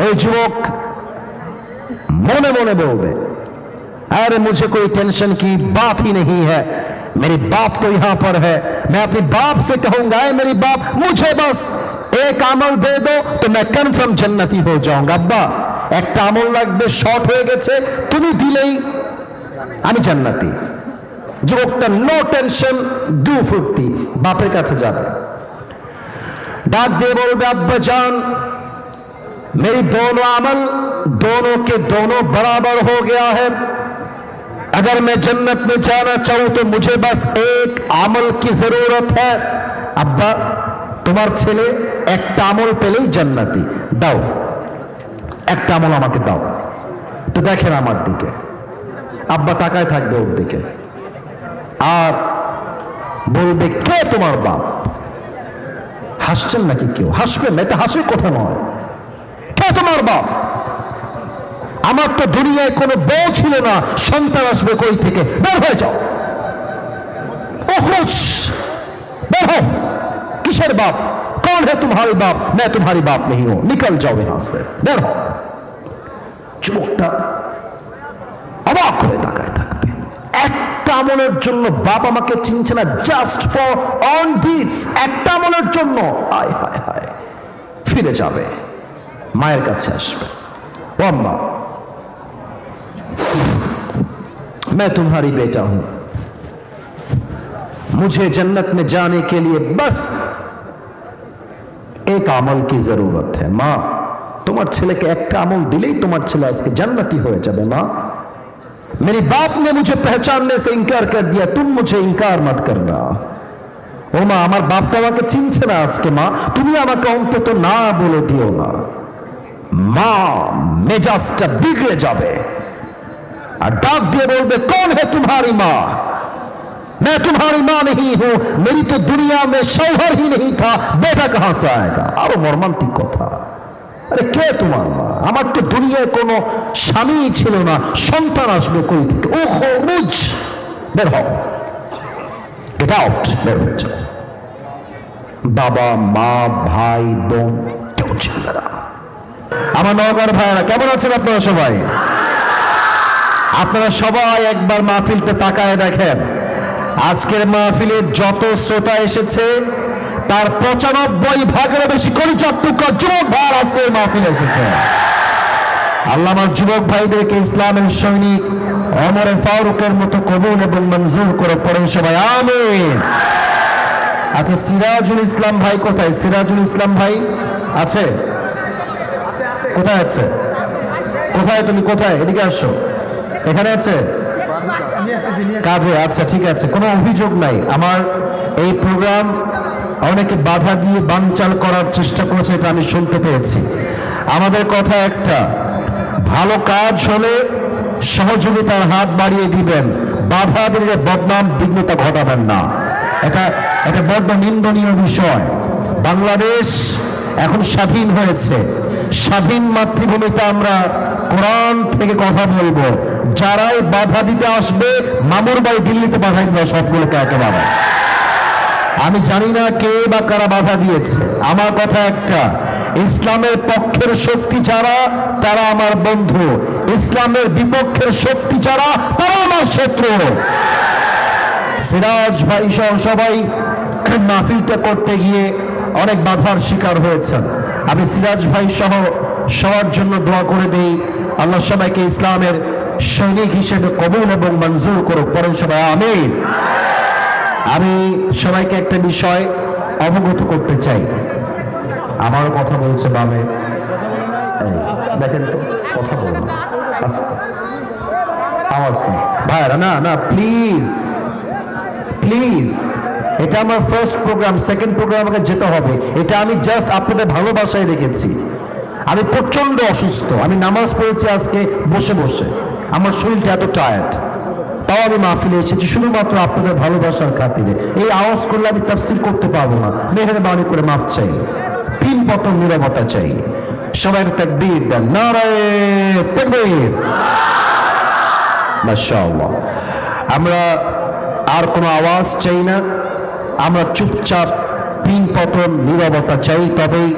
ওই যুবক মনে মনে बोलबे, अरे मुझे कोई टेंशन की बात ही नहीं है, मेरे बाप तो यहां पर है, मैं अपने बाप से कहूंगा मेरे बाप मुझे बस एक अमल दे दो तो मैं कन्फर्म जन्नती हो जाऊंगा। अब्बा एक अमल লাগবে, শর্ট হয়ে গেছে, তুমি দিলেই আমি জান্নাতি। যুবকটা নো টেনশন, ডু ফুর্তি বাপের কাছে যাবে, डाक दे बोलबे, अब्बा जान मेरी दोनों अमल दोनों के दोनों बराबर हो गया है, अगर मैं जन्नत में जाना चाहूं तो मुझे बस एक अमल की जरूरत है। अब्बा तुम्हार छेले एक अमल पेलेई जन्नती, दाओ एक अमल आमाके दाओ। तो देखें आमार दिके, अब्बा ताकाय थाकबे ओर दिके আর বলবে, কে তোমার বাপ? হাসছেন নাকি কেউ? হাসবেন না, এটা হাসির কথা নয়। কে তোমার বাপ? আমার তো দুনিয়ায় কোনো বউ ছিল না, সন্তান আসবে কই থেকে? বের হয়ে যাও, বের হও। কিসের বাপ? कौन है तुम्हारी बाप? मैं तुम्हारी बाप नहीं हूं, निकल जाओ यहां से, বের হও। যুবকটা অবাক হয়ে তাকায় থাকবে, একটা আমলের জন্য বাপ আমাকে চিনছে না, জাস্ট ফর অন দিস একটা আমলের জন্য। হায় হায় হায়, ফিরে যাবে, মায়ের কাছে আসবে, ও আম্মা मैं तुम्हारी बेटा हूं, मुझे जन्नत में जाने के लिए बस एक अमल की जरूरत है। मां তোমার ছেলেকে একটা আমল দিলেই তোমার ছেলে আজকে জান্নাতি হয়ে যাবে। মা मेरे बाप ने मुझे पहचानने से इनकार कर दिया, तुम मुझे इनकार मत करना। ও মা, আমার বাপটা আমাকে চিনছে না আজকে, মা তুমি আমাকে অন্তত না বলে দিও না। মা মেজাজটা বিগড়ে যাবে और डाक दिए बोलबे, कौन है तुम्हारी मां? मैं तुम्हारी मां नहीं हूं, मेरी तो दुनिया में शौहर ही नहीं था, बेटा कहां से आएगा? আরো মর্মান্তিক কথা, আরে কে তোমার মা? আমার তো দুনিয়ায় কোনো স্বামী ছিল না, সন্তান আসবে কই থেকে? ও খরুজ, বের হও, গেট আউট, বের হয়ে যাও। বাবা মা ভাই বোন কেউ ছিল না। আমার নওগাঁর ভাইরা কেমন আছেন আপনারা সবাই? আপনারা সবাই একবার মাহফিলটা তাকায় দেখেন, আজকের মাহফিলে যত শ্রোতা এসেছে তার 95% বেশি কলিজার টুকরা যুবক ভাই আজকের মাহফিলে এসেছে। আল্লাহ আমার যুবক ভাইদেরকে ইসলামের সৈনিক ওমর ফারুকের মতো কবুল এবং মঞ্জুর করে পড়েন সবাই আমিন। আচ্ছা, সিরাজুল ইসলাম ভাই কোথায়? সিরাজুল ইসলাম ভাই আছে? কোথায় আছে? কোথায় তুমি? কোথায়? এদিকে আসো। এখানে আছে কাজে? আচ্ছা ঠিক আছে, কোনো অভিযোগ নাই। আমার এই প্রোগ্রাম অনেকে বাধা দিয়ে বানচাল করার চেষ্টা করেছে, এটা আমি শুনতে পেয়েছি। আমাদের কথা একটা, ভালো কাজ হলে সহযোগিতার হাত বাড়িয়ে দিবেন, বাধা দিলে বদনাম বিঘ্নতা ঘটাবেন না। এটা বড্ড নিন্দনীয় বিষয়। বাংলাদেশ এখন স্বাধীন হয়েছে, স্বাধীন মাতৃভূমিতে আমরা কোরআন থেকে কথা বলবো, যারাই বাধা দিতে আসবে মামুর বাড়ি দিল্লিতে পাঠাই দেওয়া সবগুলোকে একেবারে। আমি জানি না কে বা কারা বাধা দিয়েছে, আমার কথা একটা, ইসলামের পক্ষের শক্তি যারা তারা আমার বন্ধু, ইসলামের বিপক্ষের শক্তি যারা তারা আমার শত্রু। সিরাজ ভাই সহ সবাই মাহফিলটা করতে গিয়ে অনেক বাধার শিকার হয়েছেন। আমি সিরাজ ভাই সহ সবার জন্য দোয়া করে দেই, আল্লাহ সবাইকে ইসলামের সৈনিক হিসেবে কবুল এবং মঞ্জুর করুক, পড়েন সবাই আমিন। আমি সবাইকে একটা বিষয় অবগত করতে চাই। আমারও কথা বলছে বামে, দেখেন তো, কথা বলুন, আওয়াজ নেই ভাইরা, না না প্লিজ প্লিজ, এটা আমার ফার্স্ট প্রোগ্রাম, সেকেন্ড প্রোগ্রাম আমাকে যেতে হবে। এটা আমি জাস্ট আপনাদের ভালোবাসায় রেখেছি। আমি প্রচন্ড অসুস্থ, আমি নামাজ পড়েছি আজকে বসে বসে, আমার শরীরটা এত টায়ার্ড, তাও আমি মাহফিলে এসেছি শুধুমাত্র আপনাদের ভালোবাসার খাতিরে। এই আওয়াজ করলে আমি তাফসীর করতে পারবো না, মেহেরবানি করে মাফ চাই, 3 পতন নীরবতা চাই। সবাই তাকবীর দেন, নারায়ে তাকবীর, মাশাআল্লাহ। আমরা আর কোনো আওয়াজ চাই না, আমরা চুপচাপ 3 পতন নীরবতা চাই, তবেই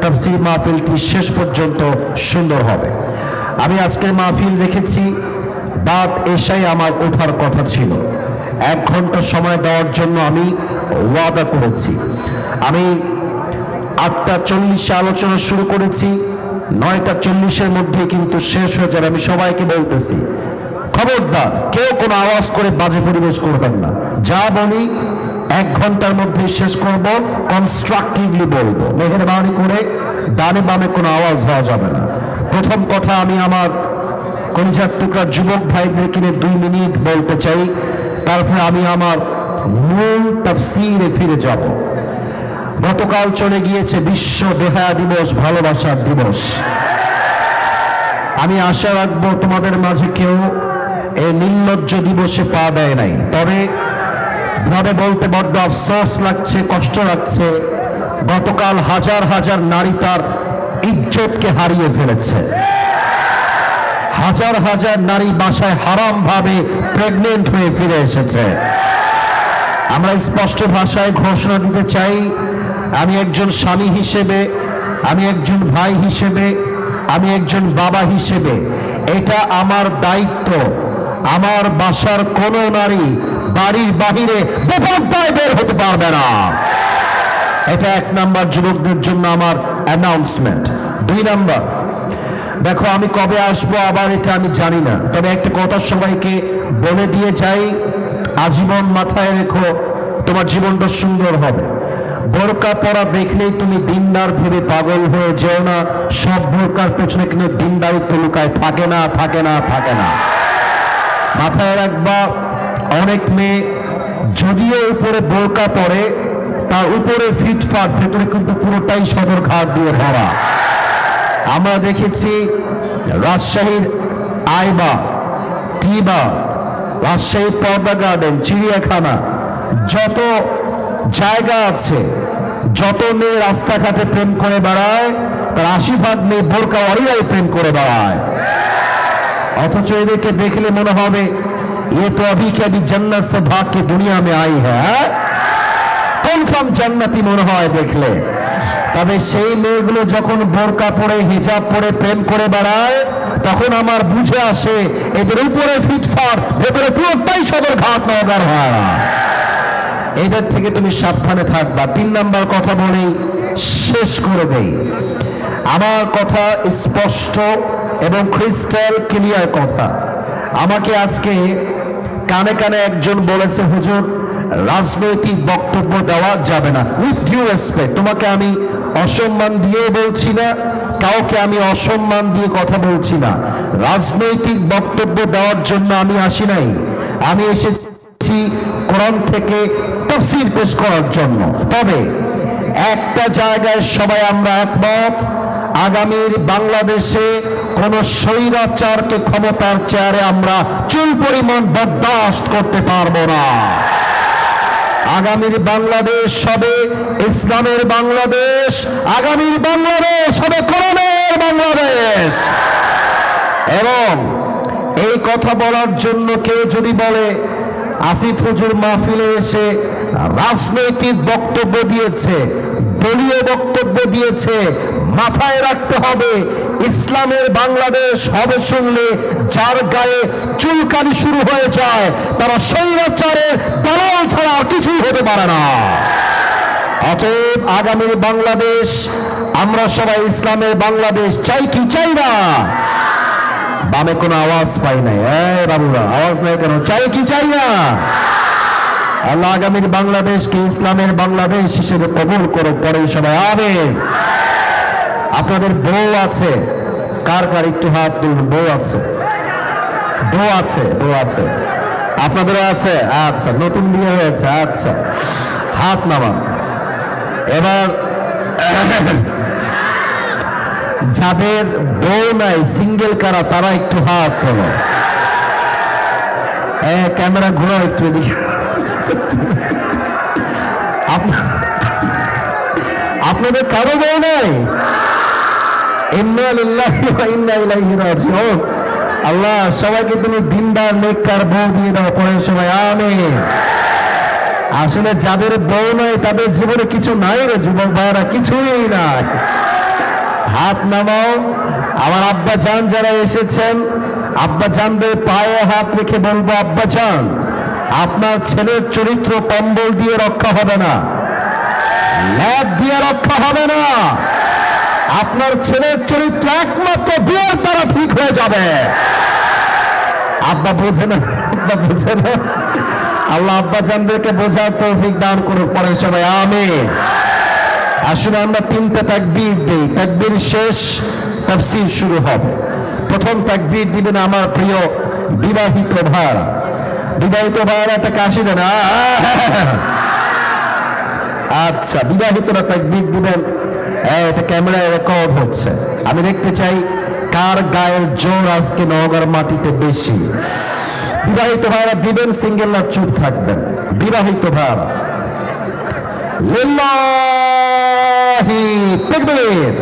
তাফসীর মাহফিলটি শেষ পর্যন্ত সুন্দর হবে। আমি আজকের মাহফিল রেখেছি বাদ এশায় আমার ওঠার কথা ছিল। 1 ঘন্টা সময় দেওয়ার জন্য আমি ওয়াদা করেছি। আমি 8:40 আলোচনা শুরু করেছি, 9:40 মধ্যে কিন্তু শেষ হয়ে যাবে। আমি সবাইকে বলতেছি, খবরদার কেউ কোনো আওয়াজ করে বাজে পরিবেশ করবেন না। যা বলি 1 ঘন্টার মধ্যে শেষ করব, কনস্ট্রাকটিভলি বলবো। মেহেরবানি করে ডানে বামে কোনো আওয়াজ হওয়া যাবে না। প্রথম কথা, আমি আমার কলিজার টুকরা যুবক ভাইদেরকে 2 মিনিট বলতে চাই, তারপরে আমি আমার মূল তাফসীরে ফিরে যাব। গতকাল চলে গিয়েছে বিশ্ব বেহায়া দিবস, ভালোবাসার দিবস। আমি আশা রাখবো তোমাদের মাঝে কেউ এই নির্লজ্জ দিবসে পা দেয় নাই। তবে ভাবে বলতে বড্ড আফসোস লাগছে, কষ্ট লাগছে, গতকাল হাজার হাজার নারী তার ইজ্জতকে হারিয়ে ফেলেছে। হাজার হাজার নারী বাসায় হারাম ভাবে প্রেগনেন্ট হয়ে ফিরে এসেছে। আমরা স্পষ্ট ভাষায় ঘোষণা দিতে চাই, আমি একজন স্বামী হিসেবে, আমি একজন ভাই হিসেবে, আমি একজন বাবা হিসেবে, এটা আমার দায়িত্ব। আমার বাসার কোনো নারী বাড়ির বাহিরে বেপরদায় বের হতে পারবে না। এটা 1 নাম্বার যুবকদের জন্য আমার অ্যানাউন্সমেন্ট। 2 নাম্বার, দেখো আমি কবে আসবো আবার এটা আমি জানি না, তবে একটা কথা সবাইকে বলে দিয়ে যাই, আজীবন মাথায় রেখো, তোমার জীবনটা সুন্দর হবে। বোরকা পরা দেখলেই তুমি দিনদার ভেবে পাগল হয়ে যেও না। সব বোরকার পেছনে কিন্তু দিনদারিত্ব লুকায় থাকে না, থাকে না, থাকে না। মাথায় রাখবা, অনেক মেয়ে যদিও উপরে বোরকা পরে, তার উপরে ফিটফাট, ভেতরে কিন্তু পুরোটাই সদরঘাট দিয়ে ভরা। আমরা দেখেছি রাজশাহীর আইবা, টিবা, রাজশাহীর পর্দা গার্ডেন, চিড়িয়াখানা, যত জায়গা আছে, যত মেয়ে রাস্তাঘাটে প্রেম করে বেড়ায়, তার 80% মেয়ে বোরকাওয়ারিরাই প্রেম করে বেড়ায়। অথচ এদেরকে দেখলে মনে হবে ये तो अभी के अभी जन्नत से भाग के दुनिया में आई है, কনফার্ম জান্নাতি মনে হয় দেখলে। তবে সেই মেয়েগুলো যখন বোরকা পরে, হিজাব পরে প্রেম করে বেড়ায়, তখন আমার বুঝে আসে এদের উপরে ফিটফাট, ভেতরে পুরোটাই সদরঘাট নগর হয়। এদের থেকে তুমি সাবধানে থাকবা। 3 নাম্বার কথা বলেই শেষ করে দেই। আমার কথা স্পষ্ট এবং ক্রিস্টাল ক্লিয়ার কথা। আমাকে আজকে কানে কানে একজন বলেছে, হুজুর রাজনৈতিক বক্তব্য দেওয়া যাবে না। উইথ ডিউ রেসপেক্ট, তোমাকে আমি অসম্মান দিয়ে বলছি না, কাউকে আমি অসম্মান দিয়ে কথা বলছি না। রাজনৈতিক বক্তব্য দেওয়ার জন্য আমি আসি নাই, আমি এসেছি কোরআন থেকে তাফসীর পেশ করার জন্য। তবে একটা জায়গায় সবাই আমরা একমত, আগামীর বাংলাদেশে কোন স্বৈরাচারকে ক্ষমতার চেয়ারে আমরা চুল পরিমাণ বরদাস্ত করতে পারবো না। আগামীর বাংলাদেশ হবে ইসলামের বাংলাদেশ, আগামীর বাংলাদেশ হবে কোরআনের বাংলাদেশ। এবং এই কথা বলার জন্য কেউ যদি বলে আসিফ হুজুর মাহফিলে এসে রাজনৈতিক বক্তব্য দিয়েছে, দলীয় বক্তব্য দিয়েছে, মাথায় রাখতে হবে ইসলামের বাংলাদেশ হবে শুনলে যার গায়ে চুলকানি শুরু হয়ে যায়, তারা স্বৈরাচারের দালাল ছাড়া আর কিছুই হতে পারে না। অতএব আগামীর বাংলাদেশ আমরা সবাই ইসলামের বাংলাদেশ চাই কি চাই না? বামে কোনো আওয়াজ পাই নাই, বাবুরা আওয়াজ নাই কেন? চাই কি চাই না? আল্লাহ আগামীর বাংলাদেশকে ইসলামের বাংলাদেশ হিসেবে কবুল করো, পরে সবাই আমিন। আপনাদের বউ আছে, কার কার একটু হাত তুলুন। বউ আছে, বউ আছে, বউ আছে, আপনাদেরও আছে? আচ্ছা, নতুন বিয়ে হয়েছে, আচ্ছা হাত নামান। এবার যাদের বউ নাই, সিঙ্গেল কারা, তারা একটু হাত তোলো। ক্যামেরা ঘোরাও একটু এদিকে। আপনাদের কারো বউ নাই? ইন্না লিল্লাহি ওয়া ইন্না ইলাইহি রাজিউন। আল্লাহ সবাইকে তুমি দিনদার নেককার বউ দিয়ে দাও, পরে সবাই আমিন। আসলে যাদের বউ নাই তাদের জীবনে কিছু নাই রে যুবক ভাইরা, কিছুই নাই। হাত নামাও। আমার আব্বা জান যারা এসেছেন, আব্বা জানদের পায়ে হাত রেখে বলবো, আব্বা জান, আপনার ছেলের চরিত্র কম্বল দিয়ে রক্ষা হবে না, ল্যাব দিয়ে রক্ষা হবে না। আপনার ছেলের চরিত্র একমাত্র বিয়ের দ্বারা ঠিক হয়ে যাবে। আব্বা বোঝে না, আব্বা বোঝে না। আল্লাহ আব্বা জানদেরকে বোঝার তৌফিক দান করুক। পরে সবাই আমিন। আসলে আমরা তিনটা তাকবীর দেই, তাকবীর শেষ তাফসীর শুরু হবে। প্রথম তাকবীর দিবেন আমার প্রিয় বিবাহিত ভাইরা। বিবাহিত ভাইরা একটা কাশি দেন। আচ্ছা, বিবাহিতরা তাকবীর দিবেন। এটা ক্যামেরায় রেকর্ড হচ্ছে, আমি দেখতে চাই কার গায়ের জোর আজকে নওগাঁর মাটিতে বেশি। বিবাহিত ভাইরা দিবেন, সিঙ্গেলরা চুপ থাকবেন। বিবাহিত ভাইরা লিল্লাহি তাকবীর।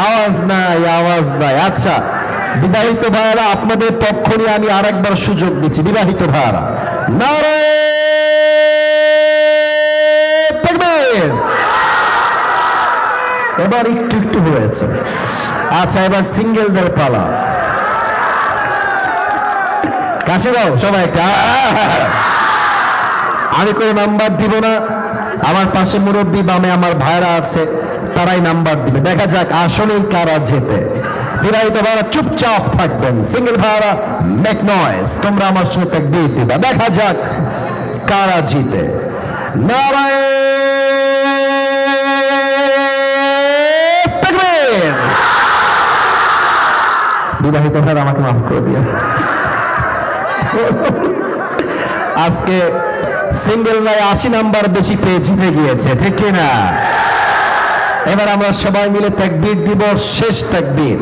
আওয়াজ নাই, আওয়াজ নাই। আচ্ছা, বিবাহিত ভাইরা আপনাদের পক্ষ নিয়ে আমি আরেকবার সুযোগ দিচ্ছি। বিবাহিত ভাইরা নারে তাকবীর। এবার একটু একটু হয়েছে। আচ্ছা, এবার সিঙ্গেলদের পালা। কাছে দাও সবাই একটা। আমি কোনো নাম্বার দিব না, আমার পাশে মুরব্বী, বামে আমার ভাইরা আছে, তারাই নাম্বার দিবে। দেখা যাক আসলেই কারা জেতে। বিবাহিত ভাইরা চুপচাপ থাকবেন, সিঙ্গেল ভাইরা মেক নয়েজ, তোমরা আমার সঙ্গে তাকবীর দিবা। দেখা যাক কারা জিতে। নারায়ে তাকবীর। বিবাহিত ভাইরা আমাকে মাফ করে দিয়ে। আজকে সিঙ্গেল ভাই 80 নাম্বার বেশি পেয়ে জিতে গিয়েছে, ঠিক কিনা? এবার আমরা সবাই মিলে তাকবীর দিব, শেষ তাকবীর।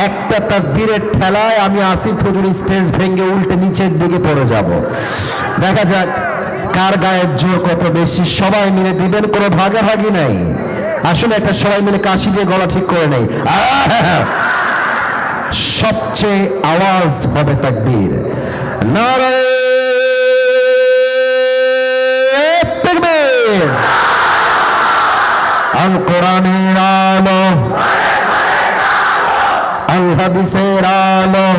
একটা তাকবীরের ঠেলায় আমি আসিফ হুজুর স্টেজ ভেঙে উল্টে নিচের দিকে পড়ে যাব। দেখা যাক কার গায়ের জোর কত বেশি। সবাই মিলে দিবেন, কোনো ভাগাভাগি নাই। আসলে একটা সবাই মিলে কাশি দিয়ে গলা ঠিক করে নেই। সবচেয়ে আওয়াজ হবে তাকবীর। নারায়ে তাকবীর। আল কোরআনের আলো, আল হাদিসের আলো,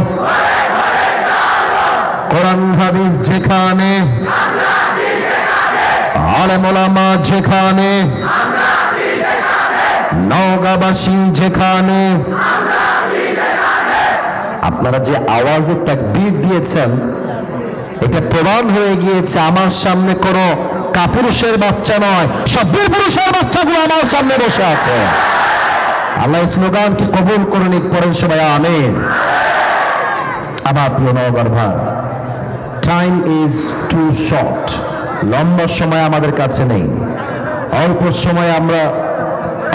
কোরআন হাদিস যেখানে, আলেম ওলামা যেখানে, নওগাঁবাসী যেখানে। আপনারা যে আওয়াজে তাকবীর দিয়েছেন, এটা প্রমাণ হয়ে গিয়েছে আমার সামনে কোনো কাপুরুষের বাচ্চা নয়, সব বীর পুরুষের বাচ্চাগুলো আমার সামনে বসে আছে। আল্লাহ স্লোগানকে কবুল করে নিক। পড়েন সবাই আমিন। আমার প্রিয় নওগাঁর ভাই, টাইম ইজ টু শর্ট। লম্বা সময় আমাদের কাছে নেই। অল্প সময় আমরা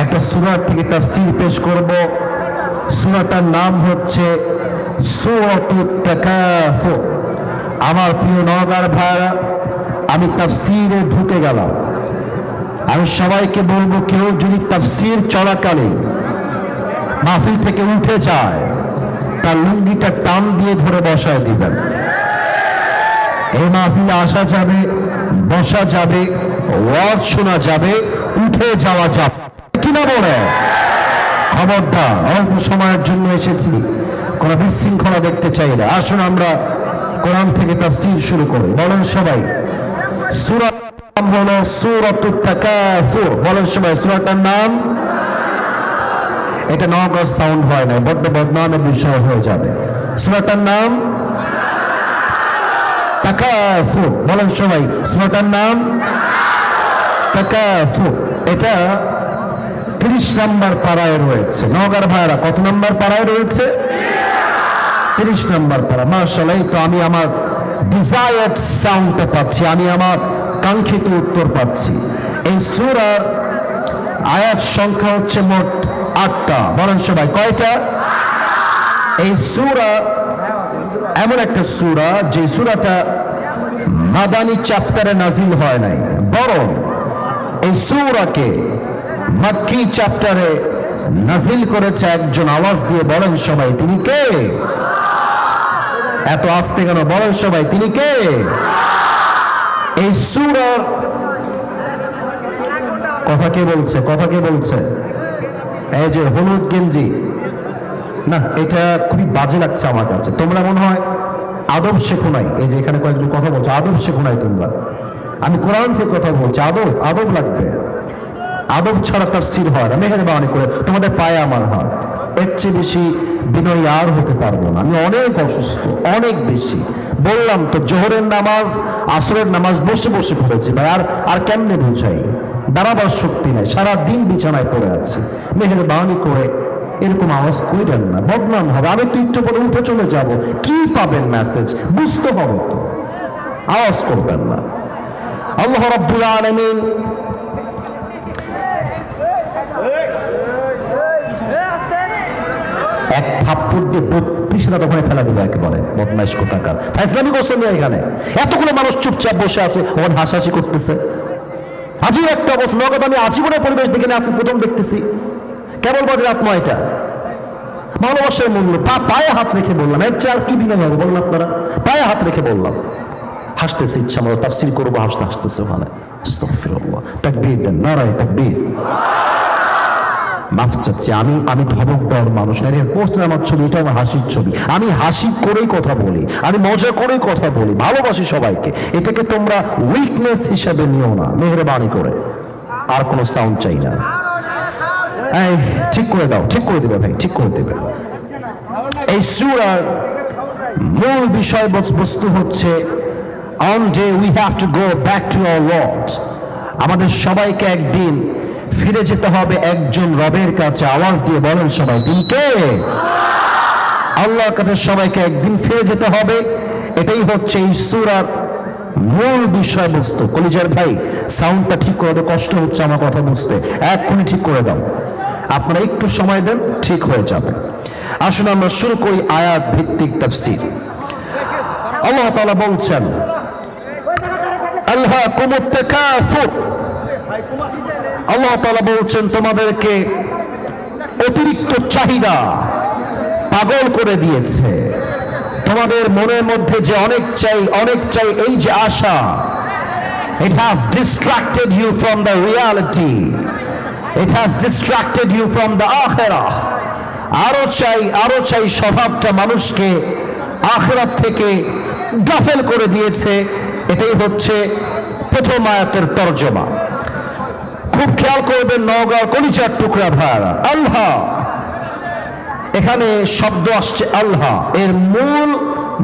একটা সূরার থেকে তাফসীর পেশ করব। সূরাটার নাম হচ্ছে সূরাতুত তাকাসুর। আমার প্রিয় নওগাঁর ভাইরা, আমি তাফসীরে ঢুকে গেলাম। আমি সবাইকে বলবো, কেউ যদি তাফসীর চলাকালীন মাহফিল থেকে উঠে যায়, তার লুঙ্গিটা টান দিয়ে ধরে বসায় দিবেন। এই মাহফিলে আসা যাবে, বসা যাবে, ওয়াজ শোনা যাবে, উঠে যাওয়া যাবে কিনা বলে। খবরদার, অল্প সময়ের জন্য এসেছি, কোন বিশৃঙ্খলা দেখতে চাই না। আসুন আমরা কোরআন থেকে তাফসীর শুরু করি। বলেন সবাই, সূরার নাম হলো সূরাতুত তাকাসুর। বলেন সবাই সূরাটার নাম। এটা নওগাঁ সাউন্ড হয় না, বড্ড বদনামের বিষয় হয়ে যাবে। সূরাটার নাম তাকাসুর। বলেন সবাই সূরাটার নাম তাকাসুর। এটা 30 নম্বর পারায় রয়েছে। নওগাঁর ভাইরা কত নম্বর পারায় রয়েছে? 30 নম্বর পারা। মাশাআল্লাহ, তো আমি আমার ডিজায়ার্ড সাউন্ডটা পাচ্ছি, আমি আমার কাঙ্ক্ষিত উত্তর পাচ্ছি। এই সূরার আয়াত সংখ্যা হচ্ছে মোট 8টা। বলেন সবাই কয়টা? এই সূরা এমন একটা সূরা যে সূরাটা মাদানী চ্যাপ্টারে নাজিল হয় নাই, বরং এই সূরাকে মক্কি চ্যাপ্টারে নাজিল করেছে একজন। আওয়াজ দিয়ে বলেন সবাই, তিনি কে? এত আস্তে কেন? বলেন সবাই, তিনি কে? এই সূরার কথা কে বলছে? কথা কে বলছে? এই যে হলুদ গেঞ্জি, না এটা খুবই বাজে লাগছে আমার কাছে। তোমরা মনে হয় আদব শেখো নাই। এই যে এখানে কয়েকজন কথা বলছো, আদব শেখো নাই তোমরা। আমি কোরআন থেকে কথা বলছি, আদব আদব লাগবে। আদব ছাড়া তাফসীর হয় না। মেহেরবানি করে তোমাদের পায়ে আমার হাত, এর চেয়ে বেশি বিনয়ী আর হতে পারবো না। আমি অনেক অসুস্থ, অনেক বেশি। বললাম তো জোহরের নামাজ আসরের নামাজ বসে বসে পড়েছি ভাই। আর কেমনে বুঝাই? দাঁড়াবার শক্তি নাই, সারা দিন বিছানায় পড়ে আছে। মেহেরবানি করে এরকম আওয়াজ কইরেন না, বদনাম হবে। আমি তো একটু বলে উঠে চলে যাব, কি পাবেন মেসেজ? বুঝতে হবে তো, আওয়াজ করবেন না। আল্লাহ রাব্বুল আলামিন এক থাপ্পড় দিয়ে 32টা দোকানে ফেলা দিল একেবারে। বদমাইশ কোথাকার, ফাইজলামি করছে না এখানে। এতগুলো মানুষ চুপচাপ বসে আছে, ওখানে হাসাহাসি করতেছে। আজীব একটা অবস্থা। নগদ আমি আজীবনের পরিবেশ দেখে আজকে প্রথম দেখতেছি। কেবল বাজে রাত 9টা। ভালোবাসার মূল্য পায়ে হাত রেখে বললাম। এর চেয়ে আর কি বিনয় হবে বলুন আপনারা? পায়ে হাত রেখে বললাম। হাসতেছে ইচ্ছা মতো, তাফসীর করবো, হাসতেছে ওখানে। আস্তাগফিরুল্লাহ, তাকবীর দেন, নারায়ে তাকবীর। মাফ চাচ্ছি, আমি ধমক দেওয়ার মানুষ না। পোস্টার আমার ছবি, এটা আমার হাসির ছবি। আমি হাসি করেই কথা বলি, আমি মজা করেই কথা বলি, ভালোবাসি সবাইকে। এটাকে তোমরা উইকনেস হিসাবে নিও না, মেহেরবানি করে। আর কোনো সাউন্ড চাই না। এই ঠিক করে দাও, ঠিক করে দেবে ভাই, ঠিক করে দেবে। এই সূরার মূল বিষয়বস্তু হচ্ছে on day we have to go back to our Lord. আমাদের সবাইকে একদিন ফিরে যেতে হবে একজন রবের কাছে। আওয়াজ দিয়ে বলেন সবাই, তিনি কে? আল্লাহর কাছে সবাইকে একদিন ফিরে যেতে হবে। এটাই হচ্ছে এই সূরার মূল বিষয়বস্তু। কলিজার ভাই, সাউন্ডটা ঠিক করে দাও, কষ্ট হচ্ছে আমার কথা বুঝতে। এক্ষুনি ঠিক করে দাও, আপনারা একটু সময় দেন, ঠিক হয়ে যাবে। আসুন আমরা শুরু করি আয়াত ভিত্তিক তাফসীর। আল্লাহ তাআলা বলছেন, আলহাকুমুত তাকাসুর। আল্লাহ তাআলা বলছেন তোমাদেরকে অতিরিক্ত চাহিদা পাগল করে দিয়েছে। তোমাদের মনের মধ্যে যে অনেক চাই, এই যে আশা, it has distracted you from the reality, it has distracted you from the akhirah. আরো চাই স্বভাবটা মানুষকে আখিরাত থেকে গাফেল করে দিয়েছে। এটাই হচ্ছে প্রথম আয়াতের তরজমা। খুব খেয়াল করবেন নওগাঁ কলিজার টুকরা ভাইরা। আল্লাহ, এখানে শব্দ আসছে আল্লাহ, এর মূল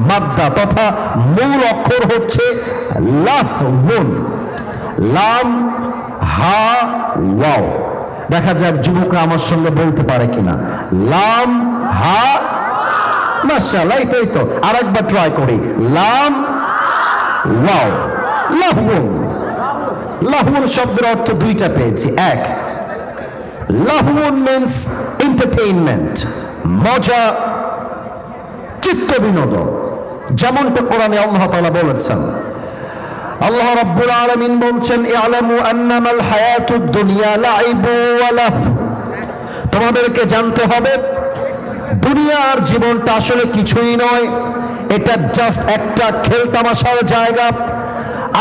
মাদ্দা তথা মূল অক্ষর হচ্ছে লাহউন, লাম হা ওয়াও। দেখা যাক যুবকরা আমার সঙ্গে বলতে পারে কিনা। লাম হা, মাশাআল্লাহ, এটাই তো। আরেকবার ট্রাই করি, লাম ওয়াও, লাহউন। লাহউন শব্দের অর্থ দুইটা পেয়েছি। এক, লাহউন মিন্স এন্টারটেইনমেন্ট, মজা, চিত্ত বিনোদন। যেমনটা কোরআনে আল্লাহ তাআলা বলেছেন। আল্লাহ রাব্বুল আলামিন বলছেন, ইআলামু আন্নামাল হায়াতুদ দুনিয়া লাইবু ওয়া লাহু। তোমাদেরকে জানতে হবে দুনিয়ার জীবনটা আসলে কিছুই নয়, এটা জাস্ট একটা খেলতামাশার জায়গা।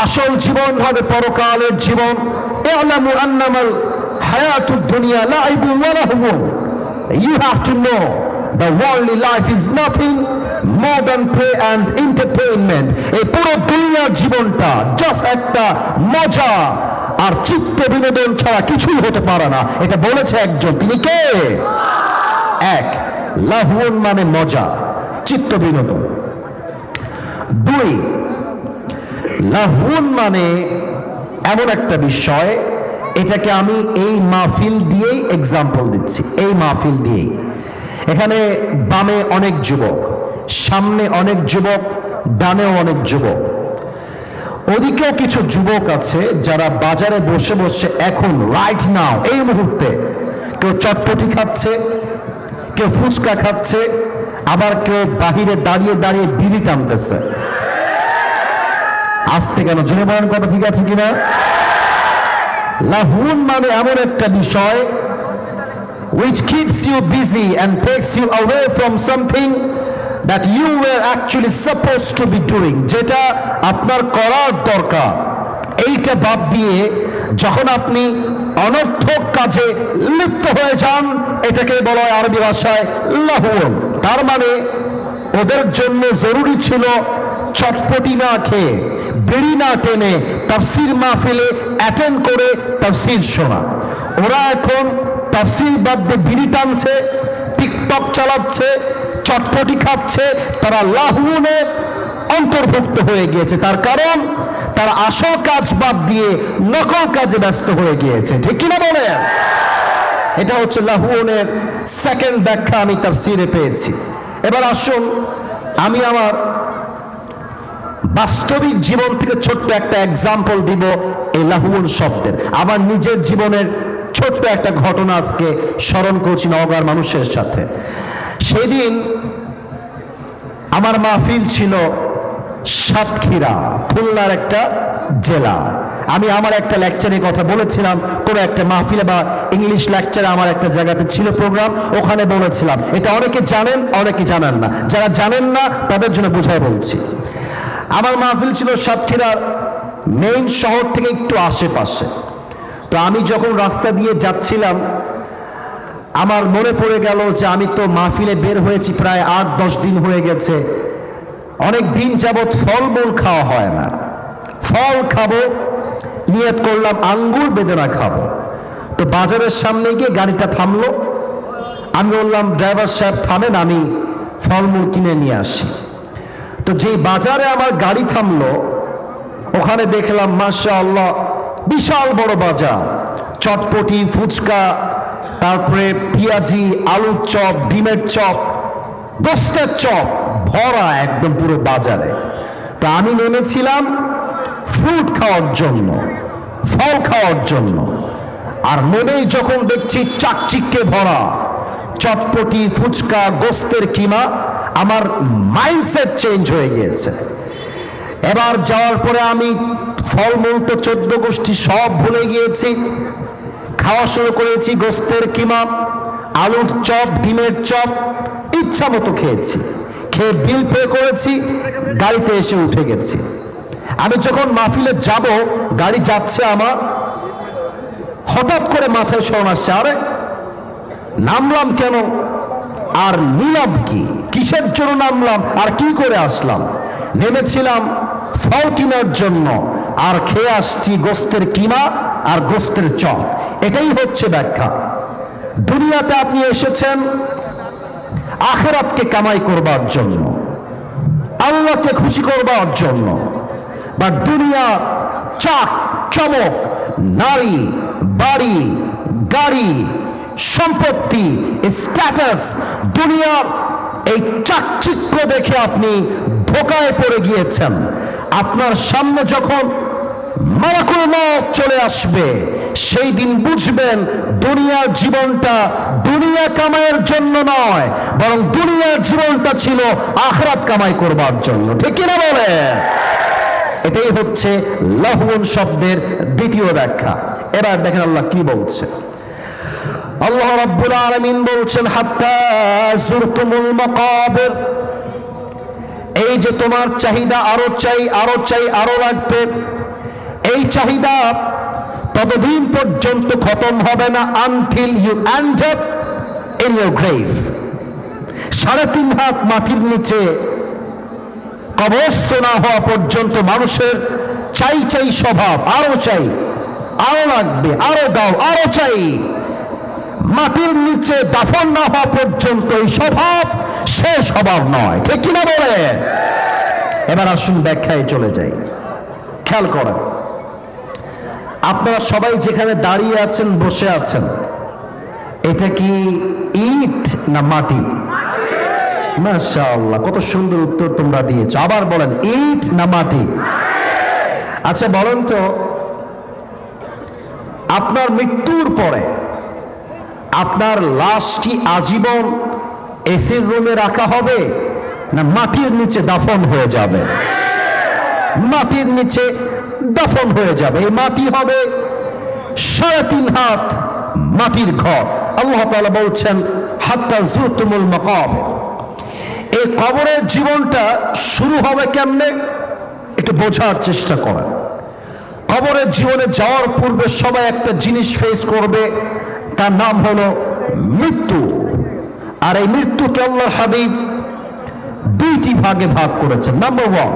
আসল জীবন হবে পরকালের জীবন। ইআলামু আন্নামাল হায়াতুদ দুনিয়া লাইবু ওয়া লাহু। You have to know the worldly life is nothing more than play and entertainment. এই পুরো দুনিয়ার জীবনটা জাস্ট একটা মজা আর চিত্ত বিনোদন ছাড়া কিছুই হতে পারে না। এটা বলেছে একজন, তিনি কে? এক, লাহউন মানে মজা, চিত্ত বিনোদন। দুই, লাহউন মানে এমন একটা বিষয়, এটাকে আমি এই মাহফিল দিয়েই এক্সাম্পল দিচ্ছি। এই মাহফিল দিয়েই, এখানে বামে অনেক যুবক, সামনে অনেক যুবক, ডানেও অনেক যুবক। ওদিকেও কিছু যুবক আছে যারা বাজারে বসে বসে এখন রাইট নাও, এই মুহূর্তে কেউ চটপটি খাচ্ছে, কেউ ফুচকা খাচ্ছে, আবার কেউ বাহিরে দাঁড়িয়ে দাঁড়িয়ে বিড়ি টানতেছে। আসতে কেন, জোরে বলেন কথা ঠিক আছে কিনা? লাহউন মানে এমন একটা বিষয় which keeps you busy and takes you away from something that you were actually supposed to be doing, যেটা আপনার করার দরকার, এইটা বাদ দিয়ে যখন আপনি অনর্থক কাজে লিপ্ত হয়ে যান, এটাকে বলা হয় আরবি ভাষায় লাহুন। তার মানে ওদের জন্য জরুরি ছিল চটপটি না খেয়ে, বিড়ি না টেনে তাফসীর মাহফিলে অ্যাটেন্ড করে তাফসীর শোনা। ওরা এখন তাফসীর বাদ দিয়ে বিড়ি টানছে, টিকটক চালাচ্ছে, চটপটি খাচ্ছে, তারা লাহুনে অন্তর্ভুক্ত হয়ে গিয়েছে। তার কারণ তারা আসল কাজ বাদ দিয়ে নকল কাজে ব্যস্ত হয়ে গিয়েছে। ঠিক কিনা বলে? এটা হচ্ছে লাহুনের সেকেন্ড ব্যাখ্যা আমি তাফসীরে পেয়েছি। এবার আসুন আমি আমার বাস্তবিক জীবন থেকে ছোট্ট একটা এক্সাম্পল দিব এই লাহুন শব্দের। আমার নিজের জীবনের ছোট্ট একটা ঘটনা আজকে স্মরণ করছি নওগাঁর মানুষের সাথে। সেদিন আমার মাহফিল ছিল সাতক্ষীরা, খুলনার একটা জেলা। আমি আমার একটা লেকচারে কথা বলেছিলাম, কোনো একটা মাহফিলে বা ইংলিশ লেকচারে আমার একটা জায়গাতে ছিল প্রোগ্রাম, ওখানে বলেছিলাম। এটা অনেকে জানেন, অনেকে জানেন না। যারা জানেন না তাদের জন্য বোঝাই বলছি। আমার মাহফিল ছিল সাতক্ষীরার মেইন শহর থেকে একটু আশেপাশে। তো আমি যখন রাস্তা দিয়ে যাচ্ছিলাম, আমার মনে পড়ে গেল যে আমি তো মাহফিলে বের হয়েছি প্রায় 8-10 দিন হয়ে গেছে, অনেক দিন যাবৎ ফলমূল খাওয়া হয় না। ফল খাবো, নিয়ত করলাম আঙ্গুর বেদেনা খাবো। তো বাজারের সামনে গিয়ে গাড়িটা থামলো, আমি বললাম ড্রাইভার সাহেব থামেন, আমি ফলমূল কিনে নিয়ে আসি। তো যেই বাজারে আমার গাড়ি থামলো, ওখানে দেখলাম মাশাআল্লাহ বিশাল বড় বাজার, চটপটি, ফুচকা, তারপরে পেঁয়াজি, আলুর চপ, ডিমের চপ, গোস্তের চপ ভরা একদম পুরো বাজারে। তো আমি নেমেছিলাম ফ্রুট খাওয়ার জন্য, ফল খাওয়ার জন্য। আর নেমেই যখন দেখছি চাকচিক্যে ভরা চটপটি, ফুচকা, গোস্তের কিমা, আমার মাইন্ডসেট চেঞ্জ হয়ে গিয়েছে। এবার যাওয়ার পরে আমি ফলমূল তো 14 গোষ্ঠী সব ভুলে গিয়েছি। খাওয়া শুরু করেছি গোস্তের কিমা, আলুর চপ, ডিমের চপ, ইচ্ছা মতো খেয়েছি। খেয়ে বিল পে করেছি, গাড়িতে এসে উঠে গেছি। আমি যখন মাহফিলে যাব, গাড়ি যাচ্ছে আমার, হঠাৎ করে মাথায় স্মরণ আসছে, আরে নামলাম কেন আর নিলাম কি, কিসের জন্য নামলাম আর কি করে আসলাম? নেমেছিলাম ফল কেনার জন্য, আর খেয়ে আসছি গোস্তের কিমা আর গোস্তের চপ। এটাই হচ্ছে ব্যাখ্যা। দুনিয়াতে আপনি এসেছেন আখিরাতকে কামাই করবার জন্য, আল্লাহকে খুশি করবার জন্য। বা দুনিয়া চাক চমক, নারী, বাড়ি, গাড়ি, সম্পত্তি, স্ট্যাটাস, দুনিয়ার এই চাকচিক্য দেখে আপনি ধোকায় পড়ে গিয়েছেন। আপনার সামনে যখন মালাকুল মউত চলে আসবে, সেই দিন বুঝবেন দুনিয়ার জীবনটা দুনিয়া কামাইয়ের জন্য নয়, বরং দুনিয়ার জীবনটা ছিল আখিরাত কামাই করবার জন্য। ঠিক কিনা বলে? এটাই হচ্ছে লাহুন শব্দের দ্বিতীয় ব্যাখ্যা। এবার দেখেন আল্লাহ কি বলছে। আল্লাহ রাব্বুল আলামিন বলছেন হাত্তা যুরতুমুল মাকাবির, এই যে তোমার চাহিদা আরো চাই, আরো চাই, আরো লাগবে, এই চাহিদা ততদিন পর্যন্ত খতম হবে না until you end up in your grave. 3.5 হাত মাটির নিচে কবরস্থ না হওয়া পর্যন্ত মানুষের চাই চাই স্বভাব, আরো চাই, আরো লাগবে, আরো দাও, আরো চাই। মাটির নিচে দাফন না হওয়া পর্যন্ত এই স্বভাব সে স্বভাব নয়। ঠিক কিনা বলে? এবার আসুন ব্যাখ্যায় চলে যাই। খেয়াল করেন, আপনারা সবাই যেখানে দাঁড়িয়ে আছেন, বসে আছেন, এটা কি ইট না মাটি? মাশাআল্লাহ, কত সুন্দর উত্তর তোমরা দিয়েছো। আবার বলেন, ইট না মাটি? আচ্ছা বলেন তো, আপনার মৃত্যুর পরে আপনার লাশ কি আজীবন এসির রুমে রাখা হবে না মাটির নিচে দাফন হয়ে যাবে? মাটির নিচে দাফন হয়ে যাবে। এই মাটি হবে 3.5 হাত মাটির ঘর। আল্লাহ তাআলা বলছেন হাত্তা যুরতুমুল মাকাবির। এই কবরের জীবনটা শুরু হবে কেমনে একটু বোঝার চেষ্টা করেন। কবরের জীবনে যাওয়ার পূর্বে সবাই একটা জিনিস ফেস করবে, তার নাম হলো মৃত্যু। আর এই মৃত্যুকে আল্লাহর হাবিব দুইটি ভাগে ভাগ করেছেন। Number one,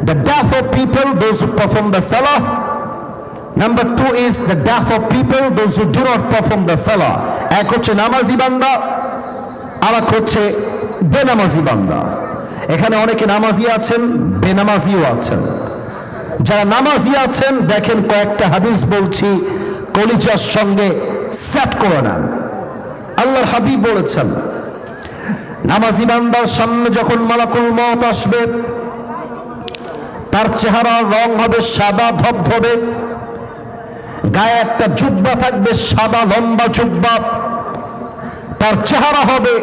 the death of people, those who perform the salah. Number two is the death of people, those who do not perform the salah. এক হচ্ছে নামাজি বান্দা, আর এক হচ্ছে বেনামাজি বান্দা। এখানে অনেকে নামাজি আছেন, বেনামাজিও আছেন। যারা নামাজি আছেন দেখেন কয়েকটা হাদিস বলছি, কলিজার সঙ্গে সেট করে নেন। আল্লাহর হাবিব বলেছেন, নামাজি বান্দার সামনে যখন মালাকুল মউত আসবে, তার চেহারার রং হবে সাদা ধবধবে, গায়ে একটা জুব্বা থাকবে, সাদা লম্বা জুব্বা, তার চেহারা হবে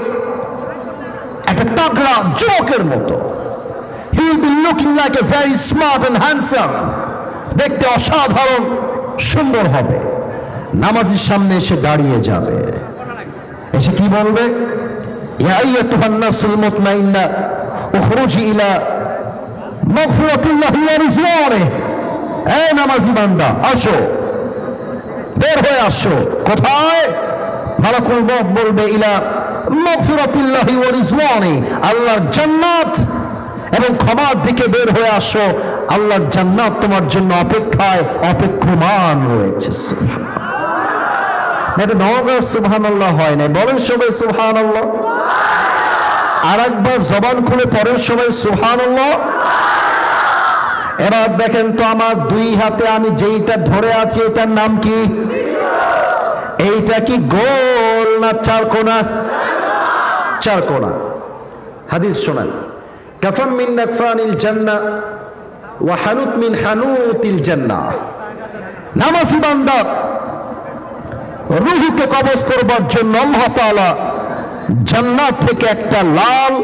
একটা তাগড়া যুবকের মতো। He will be looking like a very smart and handsome, দেখতে অসাধারণ সুন্দর হবে। নামাজির সামনে এসে দাঁড়িয়ে যাবে, এসে কি বলবে? ইয়া আইয়াতুহান নাফসুল মুতমাইন্না উখরুজি ইলা মাগফিরাতিল্লাহি ওয়া রিজওয়ানিহি। এই নামাজি বান্দা, আসো, বের হয়ে আসো। কোথায়? মালাকুল মউত বলবে, ইলা মাগফিরাতিল্লাহি ওয়া রিজওয়ানিহি, আল্লাহর জান্নাত এবং ক্ষমার দিকে বের হয়ে আসো। আল্লাহর জান্নাত তোমার জন্য অপেক্ষায় অপেক্ষমান রয়েছে। এটা নওগাঁর সুবহানাল্লাহ হয় না, বলেন সবাই সুবহানাল্লাহ। আর একবার জবান খুলে পড়েন সবাই সুবহানাল্লাহ। এবার দেখেন তো, আমার দুই হাতে আমি যেইটা ধরে আছি এটার নাম কি? এইটা কি গোল না চারকোনা? চারকোনা। হাদিস শোনেন, কাফাম মিন নাকফানিল জান্নাহ ওয়া হানুত মিন হানুতিল জান্নাহ। নামাজি বান্দা রূহকে কবজ করবার জন্য আল্লাহ তাআলা জান্নাত থেকে একটা লাল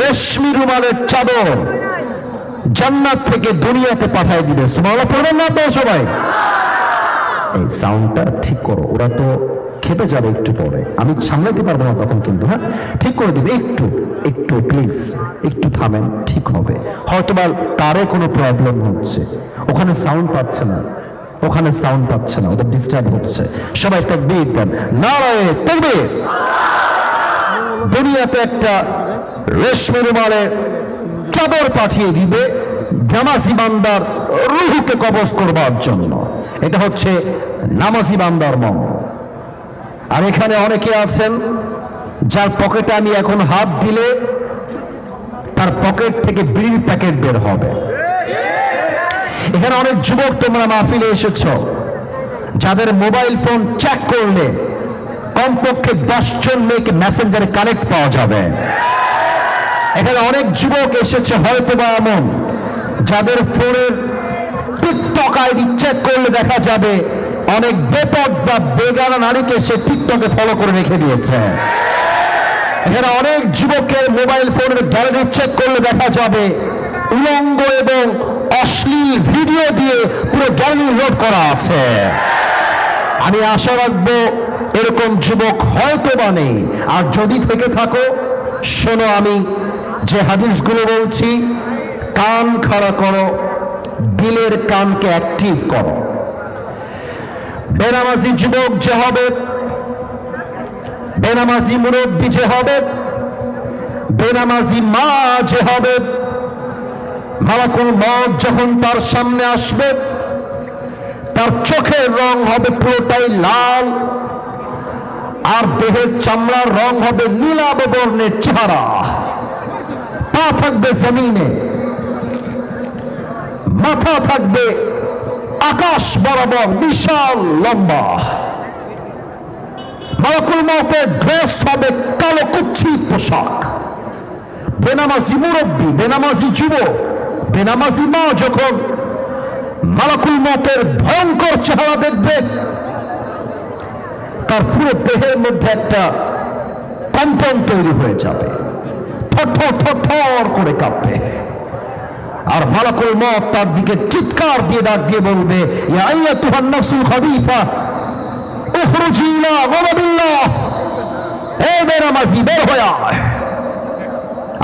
রেশমি রুমালের চাদর জান্নাত থেকে দুনিয়াতে পাঠিয়ে দিবে। সুবহানাল্লাহ পড়বেন না তো সবাই? এই সাউন্ডটা ঠিক করো, ওরা তো খেপে যাবে একটু পরে, আমি সামলাতে পারবো না তখন, কিন্তু হ্যাঁ ঠিক করে দিবে। একটু একটু প্লিজ, একটু থামেন, ঠিক হবে। হয়তোবা তারে কোনো প্রবলেম হচ্ছে, ওখানে সাউন্ড পাচ্ছে না, ওখানে সাউন্ড পাচ্ছে না, ওদের ডিস্টার্ব হচ্ছে। সবাই তাকবীর দেন, নারায়ে তাকবীর। দুনিয়াতে একটা রেশমি রুমালের চাদর পাঠিয়ে দিবে নামাজি বান্দার রূহকে কবজ করবার জন্য। এটা হচ্ছে নামাজি বান্দার মন। আর এখানে অনেকে আছেন যার পকেটে আমি এখন হাত দিলে তার পকেট থেকে বিড়ির প্যাকেট বের হবে। এখানে অনেক যুবক তোমরা মাহফিলে এসেছো, যাদের মোবাইল ফোন চেক করলে কমপক্ষে 10 জন মেয়েকে মেসেঞ্জারে কানেক্ট পাওয়া যাবে। এখানে অনেক যুবক এসেছে হয়তো বা এমন, যাদের ফোনের টিকটক আইডি চেক করলে দেখা যাবে অনেক বেপরদা বেগানা নারীকে সে টিকটকে ফলো করে রেখে দিয়েছে। এখানে অনেক যুবকের মোবাইল ফোনের গ্যালারি চেক করলে দেখা যাবে উলঙ্গ এবং অশ্লীল ভিডিও দিয়ে পুরো গ্যালারি লোড করা আছে। আমি আশা রাখবো এরকম যুবক হয়তো বা নেই, আর যদি থেকে থাকো শোনো, আমি যে হাদিসগুলো বলছি কান খাড়া করো, দিলের কানকে অ্যাক্টিভ করো। বেনামাজি যুবক যে হবে, বেনামাজি মুরব্বী যে হবে, বেনামাজি মা যে হবে, মালাকুল মউত যখন তার সামনে আসবে তার চোখের রং হবে পুরোটাই লাল, আর দেহের চামড়ার রং হবে নীলাভ বর্ণের চেহারা। পা থাকবে জমিনে, মাথা থাকবে আকাশ বরাবর বিশাল লম্বা। মালাকুল মউতের ড্রেস হবে কালো কুচ্ছিত পোশাক। বেনামাজি মুরব্বী, বেনামাজি যুবক, বেনামাজি মা যখন মালাকুল মউতের ভয়ঙ্কর চেহারা দেখবে, তার পুরো দেহের মধ্যে একটা কম্পন তৈরি হয়ে যাবে, থরথর থরথর করে কাঁপবে। আর মালাকুল মউত তার দিকে চিৎকার দিয়ে ডাক দিয়ে বলবে, ইয়া আইয়াতুহান নাফসুল খাবিসা উখরুজি ইলা গাদাবিল্লাহ। হে বেনামাজি, বের হয়ে আয়,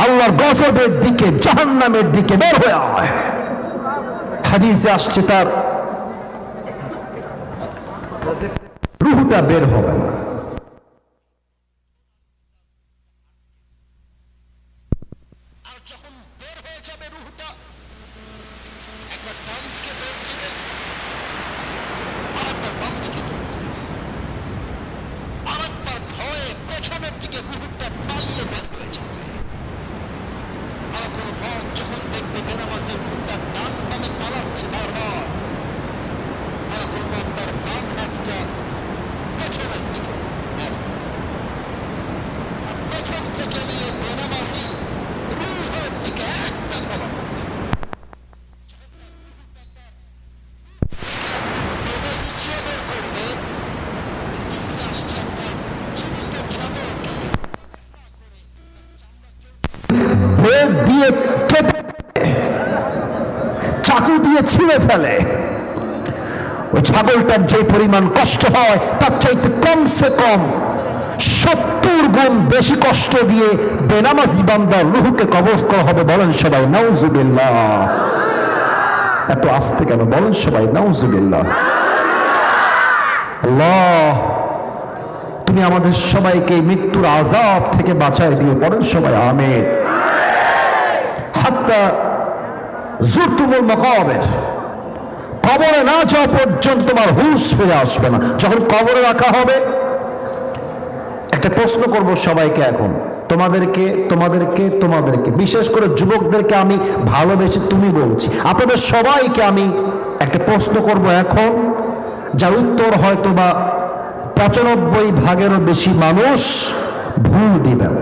আল্লাহর গজবের দিকে, জাহান্নামের দিকে বের হয়ে আয়। হাদিসে আসছে তার রূহটা বের হবে না। আর যখন বের হয়ে যাবে রূহটা, একবার ডান দিকে দৌড় দিবে, আরেকবার বাম দিকে দৌড় দিবে, আরেকবার ভয়ে পেছনের দিকে রূহটা পালিয়ে বের হয়ে যাবে। আর কোনো মত যখন দেখবে বেনামাজি রূহটা ডান বামে পালাচ্ছে বারবার, আর কোনো মত তার বাম হাতটা পেছনের দিকে আর পেছন থেকে নিয়ে বেনামাজি রূহের দিকে একটা ধরা নিচে বের করবে। নিচে আসছে একটা জীবিত ছাগলকে ব্লেড দিয়ে কেটে চাকু দিয়ে ছিঁড়ে ফেলে। ওই ছাগলটার যে পরিমাণ কষ্ট হয় তার চাইতে কমসে কম 70 গুণ বেশি কষ্ট দিয়ে বেনামাজি বান্দার রূহকে কবজ করা হবে। বলেন সবাই নাউজুবিল্লাহ। এত আস্তে কেন? বলেন সবাই নাউজুবিল্লাহ। আল্লাহ তুমি আমাদের সবাইকে মৃত্যুর আযাব থেকে বাঁচায় দিও। বলেন সবাই আমিন। হাত্তা যুরতুমুল মাকাবির, কবরে না যাওয়া পর্যন্ত তোমার হুঁশ ফিরে আসবে না। যখন কবরে রাখা হবে, একটা প্রশ্ন করব সবাইকে এখন, তোমাদেরকে তোমাদেরকে তোমাদেরকে বিশেষ করে যুবকদেরকে আমি ভালোবেসে তুমি বলছি, আপনাদের সবাইকে আমি একটা প্রশ্ন করব এখন, যার উত্তর হয়তো বা 95% বেশি মানুষ ভুল দিবেন।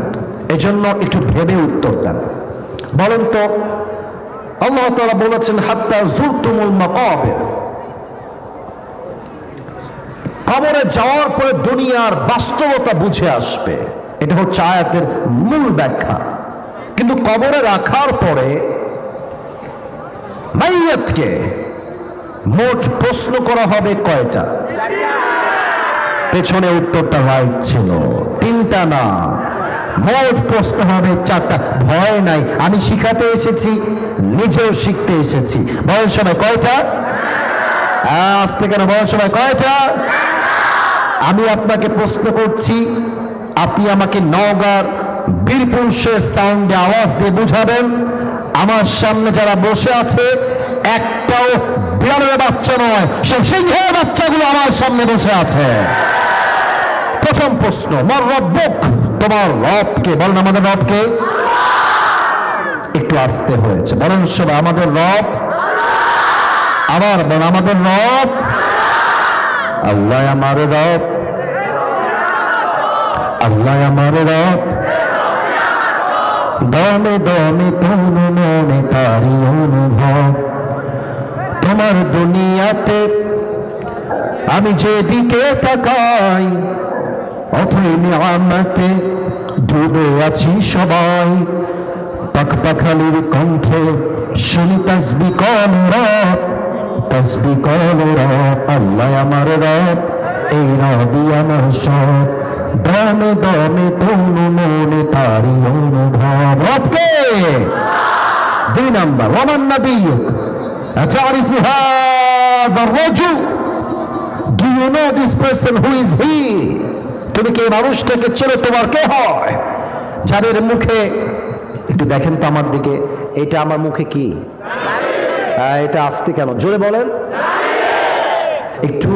এজন্য একটু ভেবে উত্তর দেন। বলেন তো, আল্লাহ তাআলা বলেছেন হাত্তা যুরতুমুল মাকাবির, কবরে যাওয়ার পরে দুনিয়ার বাস্তবতা বুঝে আসবে। এটা হচ্ছে আয়াতের মূল ব্যাখ্যা। কিন্তু কবরে রাখার পরে মাইয়াতকে মোট প্রশ্ন করা হবে কয়টা? পেছনে উত্তরটা রাইট ছিল, 3টা না, মোট প্রশ্ন হবে 4টা। ভয় নাই, আমি শিখাতে এসেছি, নিজেও শিখতে এসেছি। বলেন সবাই কয়টা? আস্তে কেন? বলেন সবাই কয়টা? আমি আপনাকে প্রশ্ন করছি, আপনি আমাকে নওগাঁর বীরপুরুষের সাউন্ডে আওয়াজ দিয়ে বুঝাবেন। আমার সামনে যারা বসে আছে একটাও বিড়ালের বাচ্চা নয়, সব সিংহের বাচ্চাগুলো আমার সামনে বসে আছে। প্রথম প্রশ্ন, মার রব্বুক, তোমার রবকে? বলেন আমাদের রবকে। একটু আস্তে হয়েছে, বলেন সবাই আমাদের রব। আবার বলেন আমাদের রব। আল্লাহ আমার রব, আল্লাহ আমার রব, দমে দমে তনু মনে তারি অনুভব। তোমার দুনিয়াতে আমি যেদিকে তাকাই, অথই নিয়ামতে ডুবে আছি সবাই। পাখপাখালির কণ্ঠে শুনি তাসবিহ কর রব, তাসবিহ কর রব। আল্লাহ আমার রব, এই রবই আমার সব। দমে দমে তনু মনে তারি অনুভব। রবকে। 2 নাম্বার, ওমান নাবিয়ুক আতারিফু হাযা রাজুল, do you know this person, who is he? তুমি কি এই মানুষটাকে চেনো? তোমার কে হয়? যাদের মুখে, একটু দেখেন তো আমার দিকে, এটা আমার মুখে কি? এটা আসতে কেন? জোরে বলেন। একটু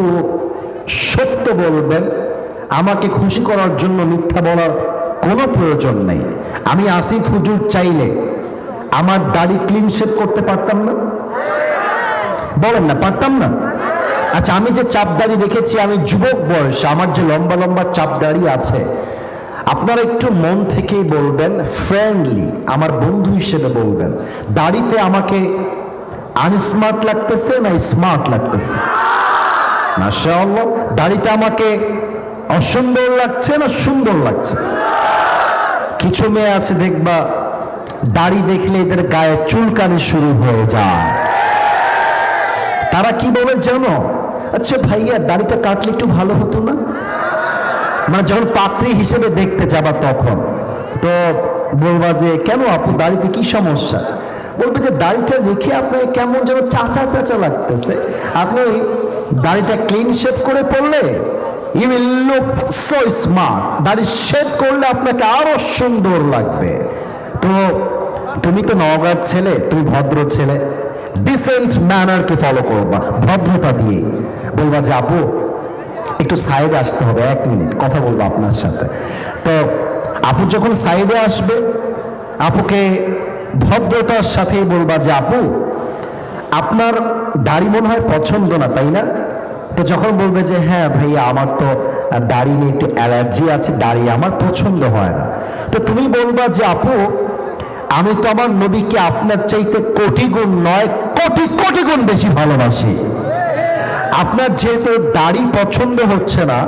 সত্য বলবেন, আমাকে খুশি করার জন্য মিথ্যা বলার কোনো প্রয়োজন নেই। আমি আসিফ হুজুর চাইলে আমার দাড়ি ক্লিন শেভ করতে পারতাম না? বলেন না, পারতাম না? আচ্ছা, আমি যে চাপ দাড়ি রেখেছি, আমি যুবক বয়সে আমার যে লম্বা লম্বা চাপ দাড়ি আছে, আপনারা একটু মন থেকেই বলবেন, ফ্রেন্ডলি আমার বন্ধু হিসেবে বলবেন, দাড়িতে আমাকে আনস্মার্ট লাগতেছে না স্মার্ট লাগতেছে? মাশাআল্লাহ। দাড়িতে আমাকে অসুন্দর লাগছে না সুন্দর লাগছে? কিছু মেয়ে আছে দেখবা, দাড়ি দেখলে এদের গায়ে চুলকানি শুরু হয়ে যায়। তারা কি বলে জানো? আচ্ছা ভাইয়া, দাড়িটা কাটলে একটু ভালো হতো না? মানে যখন পাত্রী হিসেবে দেখতে যাবা তখন তো বলবা যে, কেন আপু দাড়িতে কি সমস্যা? বলবে যে দাড়িটা রেখে আপনাকে কেমন যেন চাচা চাচা লাগতেছে, আপনি দাড়িটা ক্লিন শেভ করে পড়লে you will look so smart, দাড়ি শেভ করলে আপনাকে আরো সুন্দর লাগবে। তো তুমি তো নওগাঁর ছেলে, তুমি ভদ্র ছেলে, ডিসেন্ট ম্যানারকে ফলো করবা, ভদ্রতা দিয়ে বলবা যে আপু একটু সাইডে আসতে হবে, 1 মিনিট কথা বলবো আপনার সাথে। তো আপু যখন সাইডে আসবে, আপুকে ভদ্রতার সাথেই বলবা যে আপু আপনার দাড়ি মনে হয় পছন্দ না, তাই না? তো যখন বলবে যে হ্যাঁ ভাইয়া আমার তো দাড়ি নিয়ে একটু অ্যালার্জি আছে, দাড়ি আমার পছন্দ হয় না, তো তুমি বলবা যে আপু আমি তো আমার নবীকে আপনার চাইতে কোটি গুণ নয়, কোটি কোটি গুণ বেশি ভালোবাসি। আপনার যেহেতু দাড়ি পছন্দ হচ্ছে না,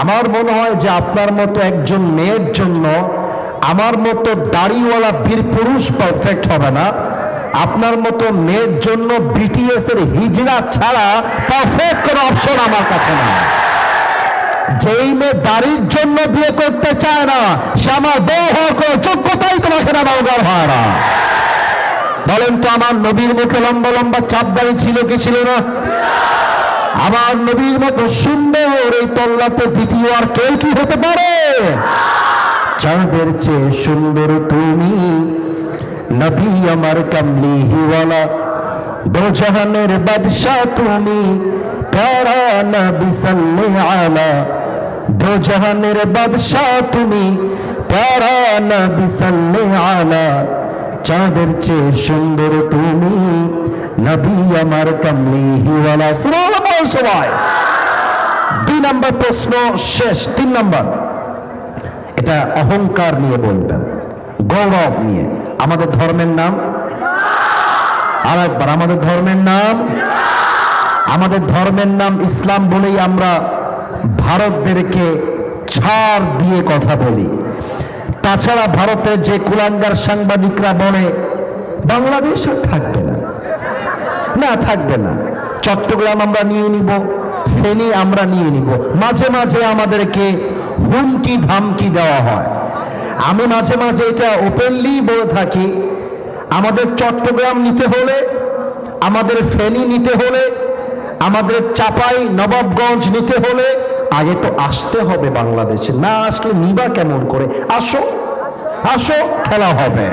আমার মনে হয় যে আপনার মতো একজন মেয়ের জন্য আমার মতো দাড়িওয়ালা বীর পুরুষ পারফেক্ট হবে না, আপনার মতো মেয়ের জন্য বিটিএস এর হিজড়া ছাড়া পারফেক্ট কোনো অপশন আমার কাছে না। যেই মেয়ে দাড়ির জন্য বিয়ে করতে চায় না, সে আমার বউ হওয়ার কোনো যোগ্যতাই তোমাকে না দরকার হয় না। বলেন তো আমার নবীর মুখে লম্বা লম্বা চাপ দাড়ি ছিল কি ছিল না? আমার নবীর মতো সুন্দর এই তল্লাতে দ্বিতীয় আর কেউ কি হতে পারে? চাঁদের চেয়ে সুন্দর তুমি, নবী আমার কামলি হিওয়ালা, দো জাহানের বাদশা তুমি, প্যারা নবী সাল্লাল্লাহু আলা, দো জাহানের বাদশা তুমি, প্যারা নবী সাল্লাল্লাহু আলা, চাঁদের চেয়ে সুন্দর তুমি, নবী আমার কামলি হিওয়ালা। সুবহানাল্লাহ সবাই। 2 নম্বর প্রশ্ন শেষ, 3 নম্বর, এটা অহংকার নিয়ে বলবেন, গৌরব নিয়ে। আমাদের ধর্মের নাম আর একবার, আমাদের ধর্মের নাম, আমাদের ধর্মের নাম ইসলাম বলেই আমরা ভারতদেরকে ছাড় দিয়ে কথা বলি। তাছাড়া ভারতের যে কুলাঙ্গার সাংবাদিকরা বলে বাংলাদেশ আর থাকবে না, না থাকবে না, চট্টগ্রাম আমরা নিয়ে নিব, ফেনী আমরা নিয়ে নিব, মাঝে মাঝে আমাদেরকে হুমকি ধামকি দেওয়া হয়। আমি মাঝে মাঝে এটা ওপেনলি বলে থাকি, আমাদের চট্টগ্রাম নিতে হলে, আমাদের ফেনী নিতে হলে, আমাদের চাপাই নবাবগঞ্জ নিতে হলে আগে তো আসতে হবে বাংলাদেশে, না আসলে নিবা কেমন করে? আসো আসো, খেলা হবে।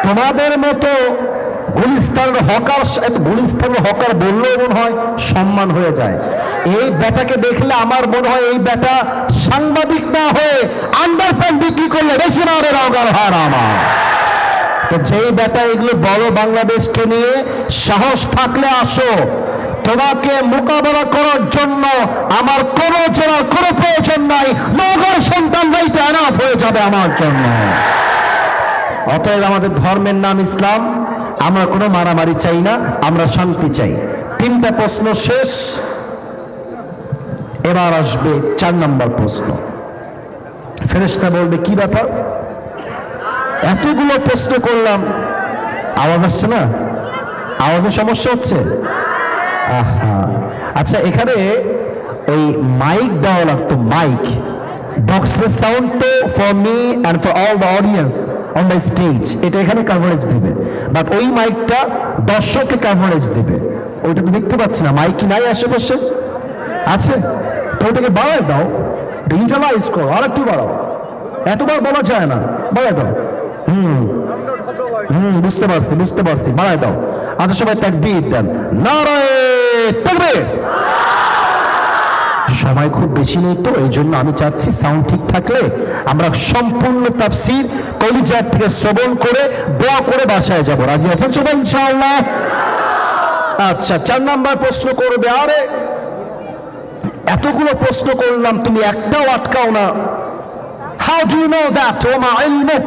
তোমাদের মতো গুলিস্তানের হকার, গুলিস্তানের হকার বললেও মনে হয় সম্মান হয়ে যায়। এই বেটাকে দেখলে আমার মনে হয় এই বেটা সাংবাদিক না হয়ে আন্ডারপ্যান্ট বিক্রি করলে বেশি না রোগার হয় আমার। তো যেই বেটা এগুলো বড় বাংলাদেশকে নিয়ে সাহস থাকলে আসো, তোমাকে মোকাবেলা করার জন্য আমার কোনো জেলার কোনো প্রয়োজন নাই, নগর সন্তানরাই তো এনাফ হয়ে যাবে আমার জন্য। অতএব আমাদের ধর্মের নাম ইসলাম, আমরা কোনো মারামারি চাই না, আমরা শান্তি চাই। 3টা প্রশ্ন শেষ, এবার আসবে 4 নম্বর প্রশ্ন। ফেরেশতা বলবে কি ব্যাপার, এতগুলো প্রশ্ন করলাম, আওয়াজ আসছে না? আওয়াজের সমস্যা হচ্ছে? আহা, আচ্ছা এখানে এই মাইক দেওয়া লাগতো, মাইক বক্সের সাউন্ড তো for me and for all the audience on the stage, এটা এখানে কভারেজ দিবে, বাট ওই মাইকটা দর্শককে কভারেজ দিবে। ওইটা তো দেখতে পাচ্ছি না, মাইক কি নাই আশেপাশে? আছে তো, ওটাকে বাড়ায় দাও, ডিজিটালাইজ করো, আর একটু বাড়াও, এতবার বলা যায় না, বাড়ায় দাও। বুঝতে পারছি বুঝতে পারছি, বাড়ায় দাও। আচ্ছা সবাই তাকবীর দেন, নারায়ে তাকবীর। সময় খুব বেশি নেই তো, এই জন্য আমি চাচ্ছি সাউন্ড ঠিক থাকলে আমরা সম্পূর্ণ তাফসীর কলিজার থেকে শ্রবণ করে দোয়া করে বাসায় যাব। রাজি আছেন সবাই ইনশাআল্লাহ? আচ্ছা 4 নাম্বার প্রশ্ন করবে। আরে এতগুলো প্রশ্ন করলাম, তুমি একটাও আটকাও না। How do you know that? ওমা ইলমুক,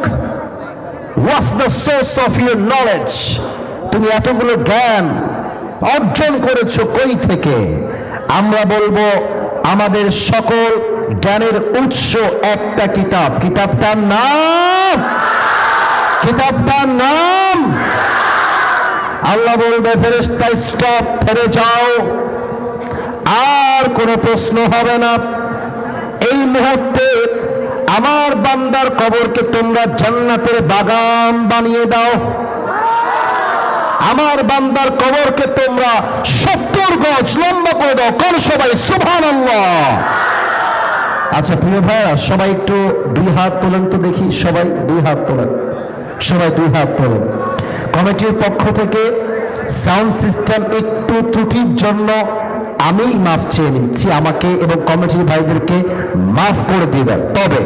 what's the source of your knowledge? তুমি এতগুলো জ্ঞান অর্জন করেছো কই থেকে? আমরা বলবো আমাদের সকল জ্ঞানের উৎস একটা কিতাব, কিতাবটার নাম, কিতাবটার নাম। আল্লাহ বলবে ফেরেশতা স্টপ, থেমে যাও, আর কোনো প্রশ্ন হবে না। এই মুহূর্তে আমার বান্দার কবরকে তোমরা জান্নাতের বাগান বানিয়ে দাও, আমার বান্দার কবরকে তোমরা 70 গজ লম্বা করে দাও। কোন সবাই সুবহানাল্লাহ। আচ্ছা প্রিয় ভাইরা, সবাই একটু 2 হাত তোলেন তো দেখি, সবাই 2 হাত তোলেন, সবাই 2 হাত তোলেন। কমিটির পক্ষ থেকে সাউন্ড সিস্টেম একটু ত্রুটির জন্য আমি মাফ চেয়ে নিচ্ছি, আমাকে এবং কমিটির ভাইদেরকে মাফ করে দিবেন। তবে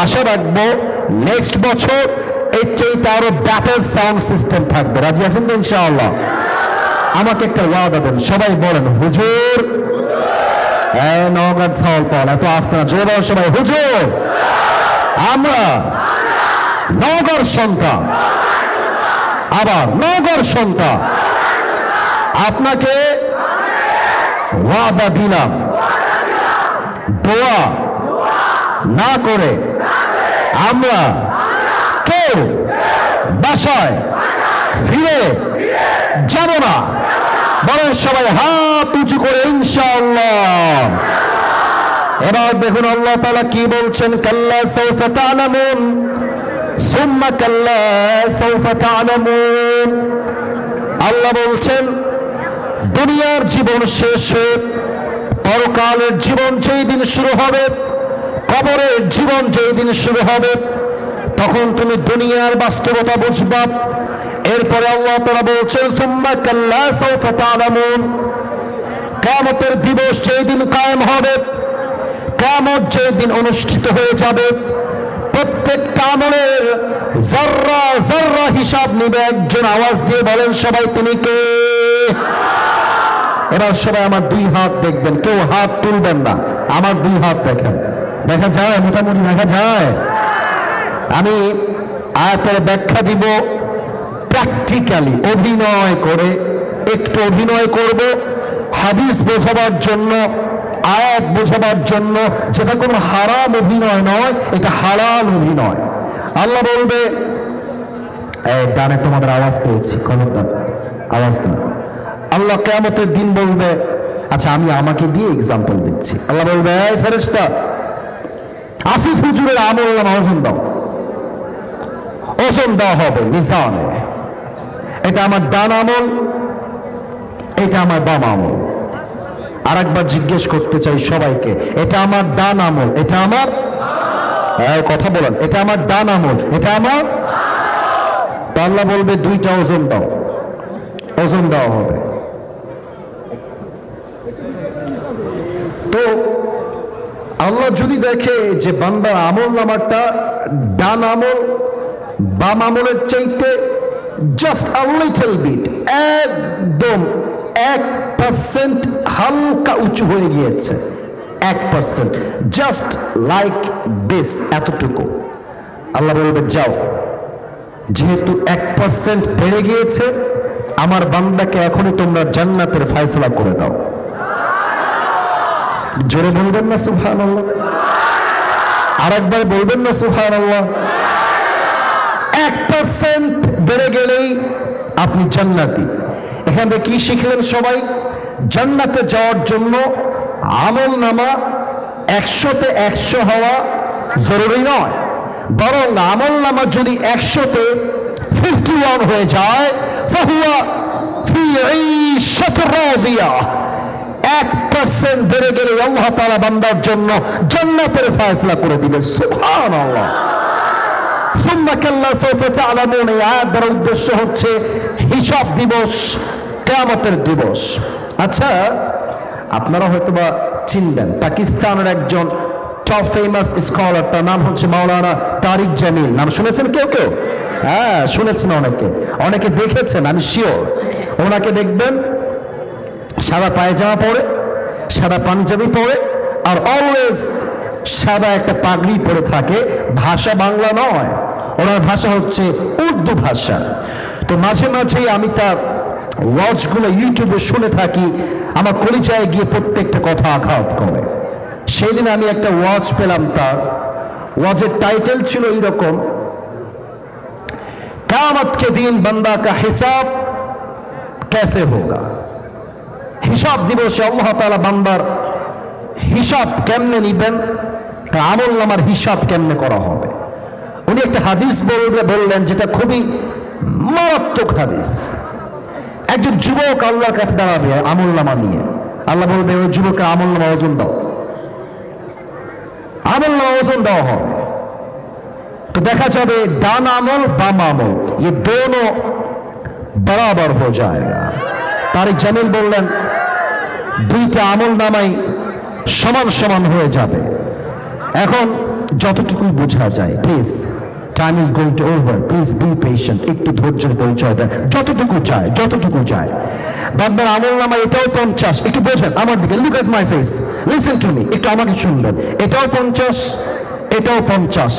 আশা রাখবো নেক্সট বছর এর চাইতে আরো বেটার সাউন্ড সিস্টেম থাকবে। রাজি আছেন তো ইনশাআল্লাহ? আমাকে একটা ওয়াদা দেন, সবাই বলেন হুজুর। নওগাঁ ছাওয়াল পাল এত আসতে না, জোরে বলেন সবাই হুজুর। আমরা নওগাঁর সন্তান, আবার নওগাঁর সন্তান, আপনাকে ওয়াদা দিলাম দোয়া না করে আমরা কেউ বাসায় ফিরে যাব না। বলেন সবাই হাত উঁচু করে ইনশাআল্লাহ। এবার দেখুন আল্লাহ তাআলা কি বলছেন, কাল্লা সাউফা তা'লামুন সুম্মা কাল্লা সাউফা তা'লামুন। আল্লাহ বলছেন দুনিয়ার জীবন শেষ হয়ে পরকালের জীবন যেই দিন শুরু হবে, কবরের জীবন যেই দিন শুরু হবে, তখন তুমি দুনিয়ার বাস্তবতা বুঝবা। এরপরে আল্লাহ তাআলা বলছেন সুম্মা কাল্লা সাউফা তা'লামুন। কিয়ামতের দিবস যেই দিন কায়েম হবে, কিয়ামত যেই দিন অনুষ্ঠিত হয়ে যাবে, প্রত্যেকটা আমলের যাররা যাররা হিসাব নিবে একজন। আওয়াজ দিয়ে বলেন সবাই তিনি কে? এবার সবাই আমার 2 হাত দেখবেন, কেউ হাত তুলবেন না, আমার 2 হাত দেখেন। দেখা যায়? মোটামুটি দেখা যায়। আমি আয়াতের ব্যাখ্যা দিব প্র্যাকটিক্যালি, অভিনয় করে, একটু অভিনয় করব হাদিস বোঝাবার জন্য, আয়াত বোঝাবার জন্য, যেটা কোনো হারাম অভিনয় নয়, এটা হালাল অভিনয়। আল্লাহ বলবে, ডানে তোমাদের আওয়াজ পেয়েছি, খবরদার আওয়াজ না। আল্লাহ কিয়ামতের দিন বলবে, আচ্ছা আমি আমাকে দিয়ে এক্সাম্পল দিচ্ছি। আল্লাহ বলবে, এই ফেরেশতা, আসিফ হুজুরের আমল নামা ওজন দাও। ওজন দেওয়া হবে মিজানে। এটা আমার ডান আমল, এটা আমার বাম আমল। আর একবার জিজ্ঞেস করতে চাই সবাইকে, এটা আমার ডান আমল, এটা আমার, কথা বলেন, এটা আমার ডান আমল, এটা আমার। তো আল্লাহ বলবে 2টা ওজন দাও, ওজন দেওয়া হবে। তো আল্লাহ যদি দেখে যে বান্দার আমল নামাটা ডান আমল বাম আমলের চাইতে জাস্ট আ লিটল বিট, একদম 1% হালকা উঁচু হয়ে গিয়েছে, 1%, জাস্ট লাইক দিস, এতটুকু, আল্লাহ বলবে যাও, যেহেতু 1% বেড়ে গিয়েছে, আমার বান্দাকে এখনই তোমরা জান্নাতের ফয়সালা করে দাও। জোরে বলবেন না সুবহানাল্লাহ? আরেকবার বলবেন না সুবহানাল্লাহ? 1% বেড়ে গেলেই আপনি জান্নাতি। এখানে কি শিখলেন সবাই? জান্নাতে যাওয়ার জন্য আমল নামা 100তে 100 হওয়া জরুরি নয়, বরং আমল নামা যদি 100তে 51 হয়ে যায়, ফাহুয়া ফি ঈশাতির রাদিয়া, 1% বেড়ে গেলে আল্লাহ তাআলা বান্দার জন্য জান্নাতের ফয়সালা করে দিবেন। সুবহানাল্লাহ। সুম্মা কাল্লা সাউফা তা'লামুন, এই আয়াত দ্বারা উদ্দেশ্য হচ্ছে হিসাব দিবস, কিয়ামতের দিবস। আচ্ছা, আপনারা হয়তোবা চিনবেন পাকিস্তানের একজন টপ ফেমাস স্কলার, তার নাম হচ্ছে মাওলানা তারিক জামিল। নাম শুনেছেন কেউ কেউ? হ্যাঁ শুনেছেন, অনেকে, অনেকে দেখেছেন, আমি শিওর। ওনাকে দেখবেন সাদা পায়জামা পরে, সাদা পাঞ্জাবি পরে, আর অলওয়েজ সাদা একটা পাগড়ি পরে থাকে। ভাষা বাংলা নয়, ওনার ভাষা হচ্ছে উর্দু ভাষা। তো মাঝে মাঝেই আমি তার ওয়াজগুলো ইউটিউবে শুনে থাকি, আমার কলিজায় গিয়ে প্রত্যেকটা কথা আঘাত করে। সেই দিন আমি একটা ওয়াজ পেলাম, তার ওয়াজের টাইটেল ছিল এইরকম, কিয়ামত के दिन बंदा का हिसाब कैसे होगा। হিসাব দিবসে আল্লাহ তাআলা বান্দার হিসাব কেমনে নিবেন, তা আমল নামার হিসাব কেমনে করা হবে? উনি একটা হাদিস বললেন যেটা খুবই মারাত্মক হাদিস। একজন যুবক আল্লাহর কাছে দাঁড়াবে আমল নামা নিয়ে, আল্লাহ বলবে ওই যুবককে আমল নামা ওজন দাও, আমল নামা ওজন দেওয়া হবে। तो देखा जाए दान अमल बाम अमल ये दोनों बराबर हो जाएगा। तारिक जमील बोलें दुईटा আমল নামাই সমান সমান হয়ে যাবে। এখন যতটুকু বোঝা যায়, please time is going to over, please be patient, একটু ধৈর্যের পরিচয় দেয়। যতটুকু যায় বান্দার আমল নামা এটাও 50, একটু বোঝেন আমার দিকে, look at my face, listen to me, একটু আমাকে শুনবেন। এটাও 50, এটাও 50।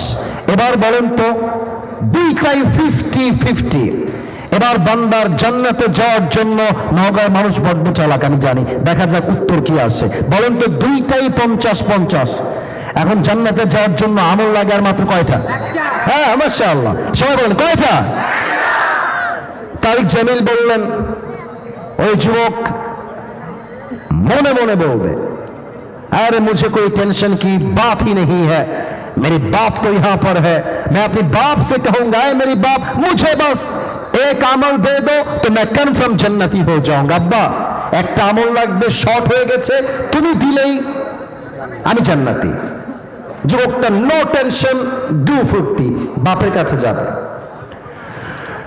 এবার বলেন তো দুইটাই 50-50। এবার বান্দার জান্নাতে যাওয়ার জন্য নওগাঁর মানুষ বড্ড চালাক আমি জানি, দেখা যাক উত্তর কি আসে। বলেন তো দুইটাই 50-50। এখন জান্নাতে যাওয়ার জন্য আমল লাগে আর মাত্র কয়টা? হ্যাঁ মাশাআল্লাহ, সবাই বলেন কয়টা? তারিক জামিল বললেন ওই যুবক মনে মনে বলবে अरे मुझे कोई टेंशन की बात ही नहीं है, मेरे बाप तो यहां पर है, मैं अपने बाप से कहूंगा मेरी बाप मुझे बस एक अमल दे दो तो मैं कन्फर्म जन्नती हो जाऊंगा। अब्बा एक আমল লাগবে, শর্ট হয়ে গেছে, তুমি দিলেই আমি জান্নাতি। যুবকটা নো টেনশন, ডু 50, বাপের কাছে যাবে,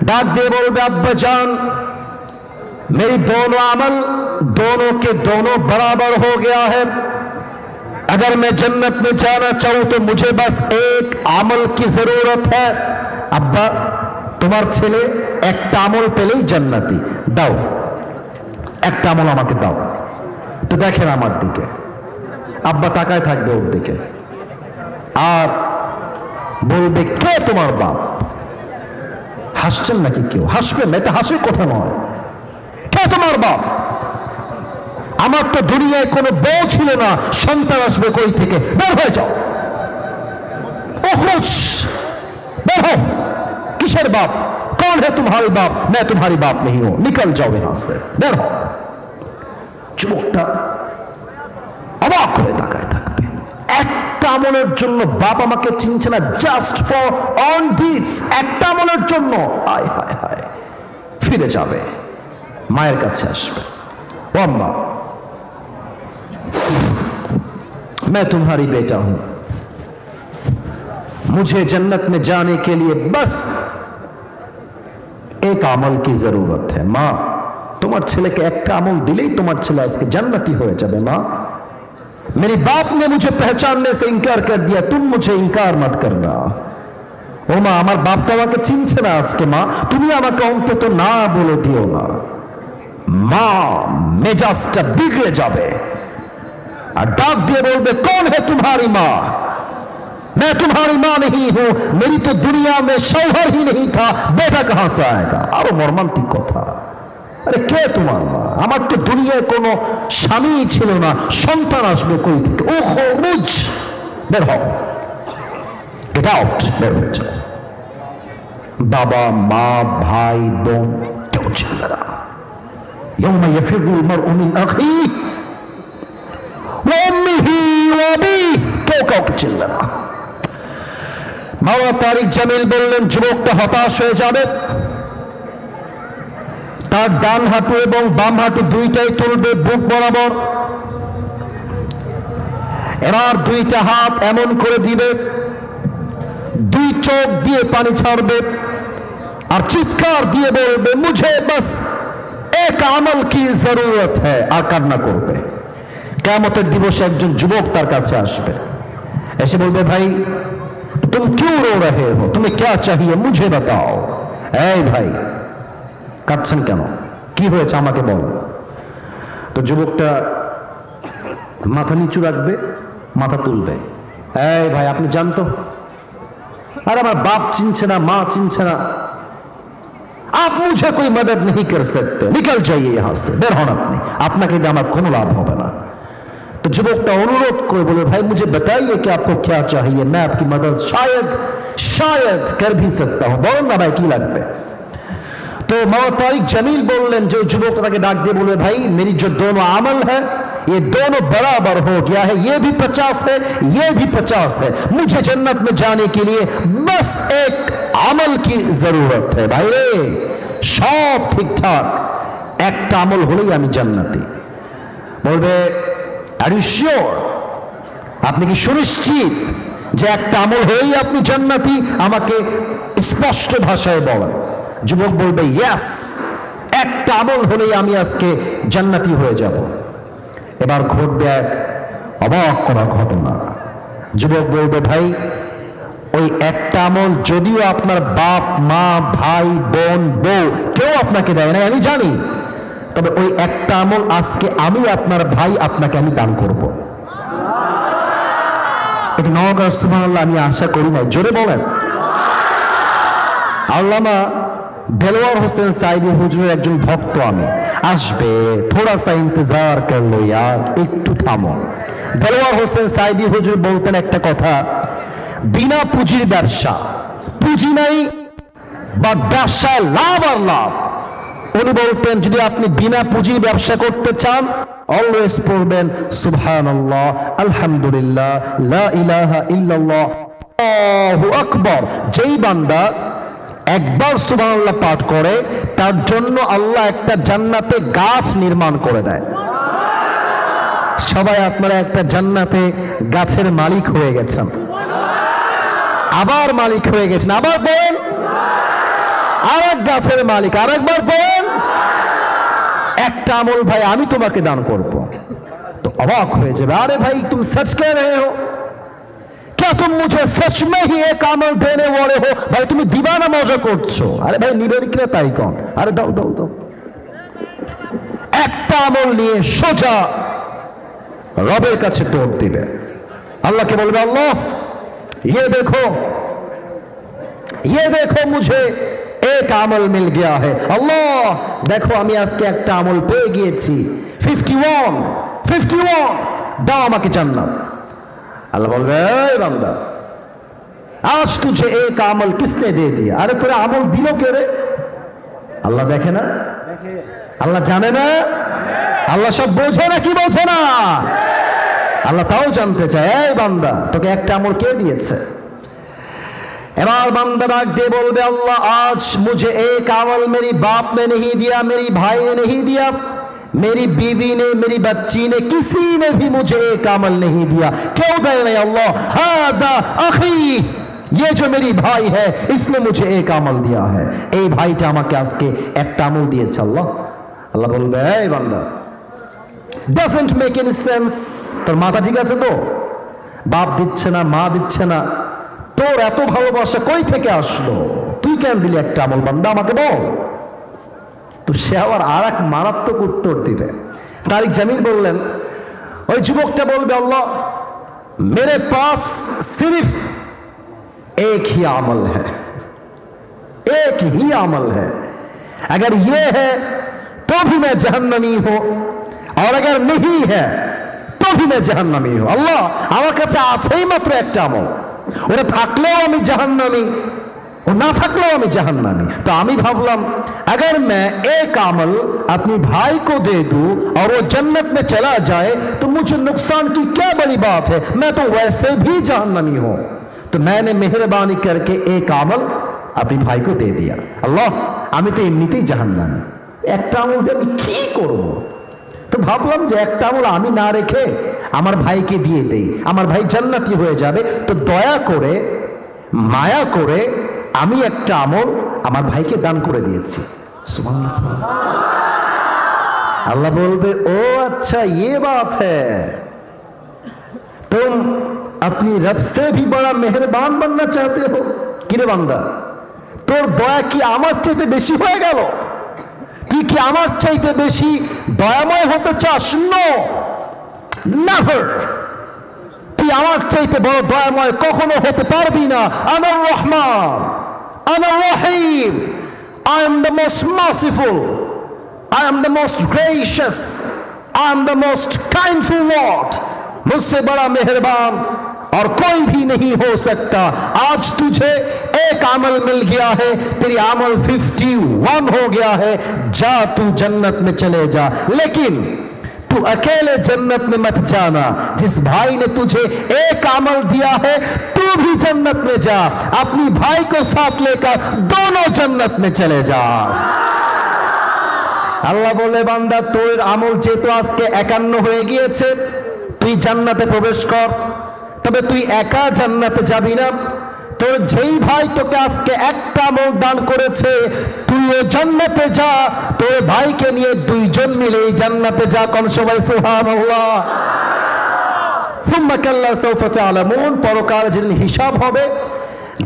ডাক দিয়ে বলবে আব্বা জান मेरी दोनों अमल दोनों के दोनों बराबर हो गया है, अगर मैं जन्नत में जाना चाहूं तो मुझे बस एक अमल की जरूरत है। अब्बा তোমার ছেলে একটা আমল পেলেই জান্নাতি, দাও একটা আমল আমাকে দাও। তো দেখেন আমার দিকে, আব্বা তাকায় থাকবে ওর দিকে আর বলবে কে তোমার বাপ? হাসছেন নাকি কেউ? হাসবেন না, এটা হাসির কথা নয়। কে তোমার বাপ? আমার তো দুনিয়ায় কোনো বউ ছিল না, সন্তান আসবে কই থেকে? বের হয়ে যাও, বের হও। किसर बाप? कौन है तुम्हारी बाप? मैं तुम्हारी बाप नहीं हूं, निकल जाओ यहां से, बेर हो। যুবকটা অবাক হয়ে তাকায় থাকবে, একটা আমলের জন্য বাপ আমাকে চিনছে না, জাস্ট ফর অন দিস একটা আমলের জন্য। হায় হায় হায়, ফিরে যাবে, মায়ের কাছে আসবে, ও আম্মা मैं तुम्हारी बेटा हूं, मुझे जन्नत में जाने के लिए बस एक अमल की जरूरत है। मां तुम्हार छेले के एक अमल दिले ही तुम्हार छेला इसके जन्नती हो जाए। मां मेरे बाप ने मुझे पहचानने से इनकार कर दिया, तुम मुझे इनकार मत करना। ओ मां আমার বাপটা আমাকে চিনছে না আজকে, মা তুমি আমাকে অন্তত না বলে দিও না। মা মেজাজটা বিগড়ে যাবে और डाक दिए बोलबे कौन है तुम्हारी मां? मैं तुम्हारी मां नहीं हूं, मेरी तो दुनिया में शौहर ही नहीं था, बेटा कहां से आएगा? আরো মর্মান্তিক কথা, আরে কে তোমার মা? আমার তো দুনিয়ায় কোনো স্বামী ছিল না, সন্তান আসবে কই থেকে? ও খরুজ, বের হও, গেট আউট, বের হয়ে যাও। বাবা মা ভাই বোন কেউ ছিল না। يوم يفر المرء من اخيه কেউ কাউকে চিনবে না। মাওলানা তারিক জামিল বললেন যুবকটা হতাশ হয়ে যাবে, তার ডান হাঁটু এবং বাম হাঁটু দুইটাই তুলবে বুক বরাবর, এবার দুইটা হাত এমন করে দিবে, দুই চোখ দিয়ে পানি ছাড়বে আর চিৎকার দিয়ে বলবে মুঝে বাস এক আমল কি জরুরত হ্যায়, আর কান্না করবে। কিয়ামতের দিবসে একজন যুবক তার কাছে আসবে, এসে বলবে ভাই तुम क्यों रो रहे हो, तुम्हें क्या चाहिए मुझे बताओ। এই ভাই কাঁদছেন কেন, কি হয়েছে আমাকে বলো। তো যুবকটা মাথা নিচু রাখবে, মাথা তুলবে, এই ভাই আপনি জানতো, আর আমার বাপ চিনছে না, মা চিনছে না, आप मुझे कोई मदद नहीं कर सकते, निकल जाइए यहां से, বের হন আপনি, আপনাকে দিয়ে আমার কোনো লাভ হবে না। तो যুবকটা অনুরোধ করে বলে ভাই मुझे बताइए कि आपको क्या चाहिए, मैं आपकी मदद शायद कर भी सकता हूं, বলুন না ভাই কি লাগবে। तो मौलाना तारिक जमील बोल रहे जो যুবকটাকে ডাক দিয়ে বলে भाई मेरी जो दोनों अमल है ये दोनों बराबर हो गया है, ये भी 50 है, ये भी 50 है। मुझे जन्नत में जाने के लिए बस एक আমল की जरूरत है। भाई रे, সব ঠিকঠাক, একটা আমল হলেই আমি জান্নাতি। বলবে আর ইউ শিওর, আপনি কি সুনিশ্চিত যে একটা আমল হলেই আপনি জান্নাতি? আমাকে স্পষ্ট ভাষায় বলেন। যুবক বলবে ইয়েস, একটা আমল হলেই আমি আজকে জান্নাতি হয়ে যাব। এবার ঘটবে এক অবাক করা ঘটনা। যুবক বলবে ভাই, ওই একটা আমল যদিও আপনার বাপ মা ভাই বোন বউ কেউ আপনাকে দেয় না, আমি জানি, তবে ওই একটা আমল আজকে আমি আপনার ভাই আপনাকে আমি দান করব। এটা নওগাঁর সুবহানাল্লাহ আমি আশা করি নাই, জোরে বলেন। আল্লামা দেলোয়ার হোসেন সাইদি হুজুরের একজন ভক্ত আমি, আসবে, থোড়া সা ইন্তজার করলো ইয়ার, একটু থামো। দেলোয়ার হোসেন সাইদি হুজুর বলতেন একটা কথা, বিনা পুঁজির ব্যবসা, পুঁজি নাই বা ব্যবসায় লাভ আর লাভ। উনি বলতেন যদি আপনি বিনা পুঁজির ব্যবসা করতে চান, অলওয়েজ পড়বেন সুবহানাল্লাহ, আলহামদুলিল্লাহ, লা ইলাহা ইল্লাল্লাহ, আল্লাহু আকবার। যেই বান্দা একবার সুবহানাল্লাহ পাঠ করে, তার জন্য আল্লাহ একটা জান্নাতে গাছ নির্মাণ করে দেয়। সবাই আপনারা একটা জান্নাতে গাছের মালিক হয়ে গেছেন, আবার মালিক হয়ে গেছেন, আবার বলেন আর এক গাছের মালিক, আরেকবার বলেন একটা আমল ভাই আমি তোমাকে দান করব। তো অবাক হয়ে যাবে, আরে ভাই तुम सच कह रहे हो क्या, तुम मुझे सच में ही एक আমল देने वाले हो? ভাই তুমি দিবানা মজা করছো? আরে ভাই নিবেদিকরা তাই কোন, আরে দাও দাও দাও। একটা আমল নিয়ে সোজা রবের কাছে দৌড় দিবে, আল্লাহকে বলবে আল্লাহ ये देखो मुझे एक আমল मिल गया है, আল্লাহ দেখো আমি আজকে একটা আমল পেয়ে গিয়েছি, 51 দাও আমাকে জান্নাত। আল্লাহ বলবে এই বান্দা, आज तुझे एक আমল किसने दे दिया? আরে তোরা আমল দিল কে রে? আল্লাহ দেখে না, আল্লাহ জানে না, আল্লাহ সব বোঝে না, কি বোঝে না? আল্লাহ তাও জানতে চায়, এই বান্দা তোকে একটা আমল কে দিয়েছে? এবার বান্দা ডাক দিয়ে বলবে अल्लाह आज मुझे एक আমল मेरी बाप ने नहीं दिया, मेरी भाई ने नहीं दिया, मेरी बीवी ने, मेरी बच्ची ने, किसी ने भी मुझे एक আমল नहीं दिया। क्यों दे रहे अल्लाह? हादा अखी, ये जो मेरी भाई है इसने मुझे एक আমল दिया है, এই ভাইটা আমাকে আজকে একটা আমল দিয়েছে। আল্লাহ আল্লাহ বলবে এই বান্দা doesn't make any sense, তোর মাথা ঠিক আছে তো? বাপ দিচ্ছে না, মা দিচ্ছে না, তোর এত ভালোবাসা কই থেকে আসলো? তুই কেন দিলি একটা আমল? বান্দা আমাকে বল। তো সে আবার আর এক মারাত্মক উত্তর দিবে। তারিক জামিল বললেন, ওই যুবকটা বলবে আল্লাহ मेरे पास सिर्फ एक ही আমল है, एक ही আমল है, अगर ये है तो भी मैं जहन्नमी हूं और अगर नहीं है तो भी मैं जहन्नमी हूं। আল্লাহ আমার কাছে আছেই মাত্র একটা আমল, ওরা থাকলেও আমি জাহান্নামী, ও ना থাকলেও আমি জাহান্নামী। तो আমি ভাবলাম अगर मैं एक আমল अपनी भाई को दे दूं और वो जन्नत में चला जाए तो मुझे नुकसान की क्या बड़ी बात है, मैं तो वैसे भी जहन्नमी हूं। तो मैंने मेहरबानी करके एक আমল अपनी भाई को दे दिया। अल्लाह আমি তো এমনিতেই জাহান্নামী, একটা আমল দিয়ে আমি কি করব? তো ভাবলাম যে একটা আমল আমি না রেখে আমার ভাইকে দিয়ে দেই, আমার ভাই জান্নাতি হয়ে যাবে। তো দয়া করে মায়া করে আমি একটা আমল আমার ভাইকে দান করে দিয়েছি। সুবহানাল্লাহ। আল্লাহ বলবে ও अच्छा ये बात है, तुम अपनी रब से भी बड़ा मेहरबान बनना चाहते हो? কিরে বান্দা, তোর দয়া কি আমার চাইতে বেশি হয়ে গেল? তুই কি আমার চাইতে বেশি দয়াময় হতে চাস? No, never. তুই আমার চাইতে বড় দয়াময় কখনো হতে পারবি না। আনার রহমান, আনার রহিম, I am the most merciful, I am the most gracious, I am the most kindful Lord, मुझसे बड़ा मेहरबान और कोई भी नहीं हो सकता। आज तुझे एक अमल मिल गया है, तेरी अमल 51 हो गया है, जा तू जन्नत में चले जा। लेकिन तू अकेले जन्नत में मत जाना, जिस भाई ने तुझे एक अमल दिया है तू भी जन्नत में जा, अपनी भाई को साथ लेकर दोनों जन्नत में चले जा। আল্লাহ বলে বান্দা তোর আমল যেহেতু আজকে 51 হয়ে গিয়েছে, তুই জান্নাতে প্রবেশ কর, তবে তুই একা জান্নাতে যাবি না, তোর যেই ভাই তোকে আজকে একটা আমল দান করেছে তুইও জান্নাতে যা, তোর ভাইকে নিয়ে দুইজন মিলে জান্নাতে যা। কোন সবাই সুবহানাল্লাহ। সুম্মা কাল্লা সাউফা তা'লামুন, পরকালে যেদিন হিসাব হবে,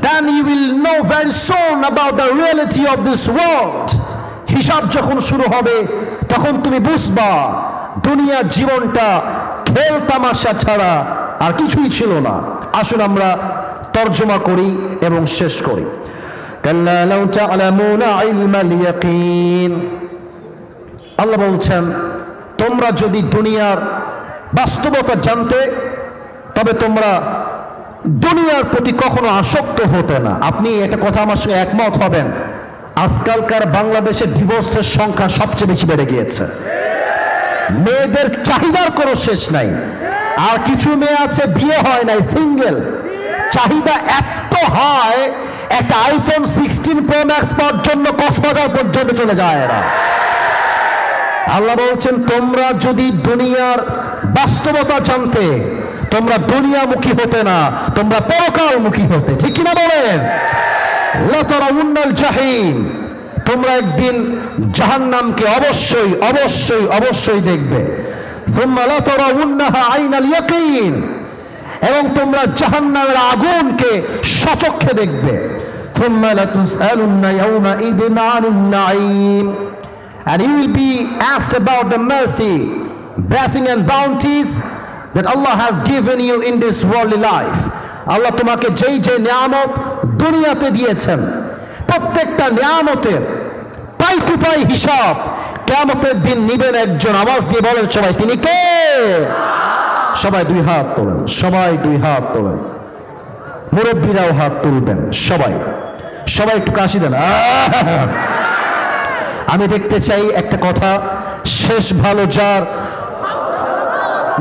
then you will know very soon about the reality of this world। হিসাব যখন শুরু হবে তখন তুমি বুঝবা দুনিয়ার জীবনটা খেল তামাশা ছাড়া আর কিছুই ছিল না। আসুন আমরা তরজমা করি এবং শেষ করি। কাল্লা লাউ তা'লামুনা ইলমাল ইয়াকিন, আল্লাহ বলছেন তোমরা যদি দুনিয়ার বাস্তবতা জানতে তবে তোমরা দুনিয়ার প্রতি কখনো আসক্ত হতে না। আপনি এটা কথা আমার সঙ্গে একমত হবেন, আজকালকার বাংলাদেশের ডিভোর্সের সংখ্যা সবচেয়ে বেশি বেড়ে গিয়েছে। মেয়েদের চাহিদার কোনো শেষ নাই, আর কিছু মেয়ে আছে বিয়ে হয় নাই, সিঙ্গেল, চাহিদা এত হয় একটা আইফোন 16 প্রো ম্যাক্স পাওয়ার জন্য কক্সবাজার পর্যন্ত চলে যায় এরা। আল্লাহ বলছেন তোমরা যদি দুনিয়ার বাস্তবতা জানতে তোমরা দুনিয়ামুখী হতে না, তোমরা পরকালমুখী হতে। ঠিক কিনা বলেন? লাতারাউন্নাল জাহিম, তোমরা একদিন জাহান্নামকে অবশ্যই অবশ্যই অবশ্যই দেখবে। সুম্মা লাতারাউন্নাহা আইনাল ইয়াকিন, এবং তোমরা জাহান্নামের আগুনকে সচক্ষে দেখবে। সুম্মা লাতুসআলুন্না ইয়াওমাইযিন আনিন Naim, and you will be asked about the mercy, blessing and bounties that Allah has given you in this worldly life। আল্লাহ তোমাকে যেই যে নিয়ামত দুনিয়াতে দিয়েছেন প্রত্যেকটা নিয়ামতের পাই টু পাই হিসাব কিয়ামতের দিন নিবেন একজন। আওয়াজ দিয়ে বলেন সবাই, তিনি কে? সবাই দুই হাত তোলেন, সবাই দুই হাত তোলেন, মুরব্বীরাও হাত তুলবেন, সবাই সবাই একটু কাশি দেন। আমি দেখতে চাই একটা কথা, শেষ ভালো যার,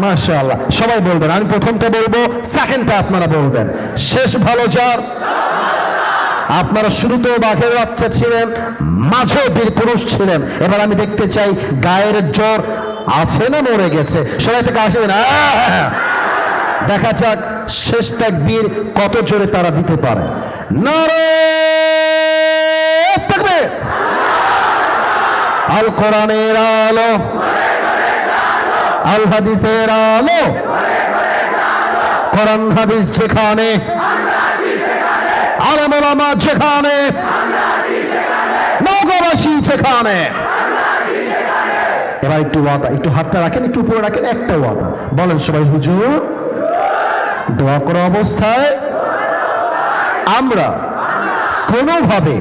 মাশাআল্লাহ সবাই বলবেন। আমি প্রথমটা বলবো, সেকেন্ডটা আপনারা বলবেন। শেষ ভালো যার। আপনারা শুরুতেও বাঘের বাচ্চা ছিলেন, মাঝেও বীর পুরুষ ছিলেন, এবার আমি দেখতে চাই গায়ের জ্বর আছে না মরে গেছে। সবাই থেকে আসে না, দেখা যাক শেষ তাকবীর কত জোরে তারা দিতে পারে। নারে তাকবীর। আল কোরআনের আলো, আল হাদিসের আলো, কোরআন হাদিস যেখানে, আলেম ওলামা যেখানে, নওগাঁবাসী যেখানে। এবার একটু ওয়াদা, একটু হাতটা রাখেন, একটু উপরে রাখেন, একটা ওয়াদা বলেন সবাই, হুজুর দোয়া করা অবস্থায় আমরা কোনোভাবে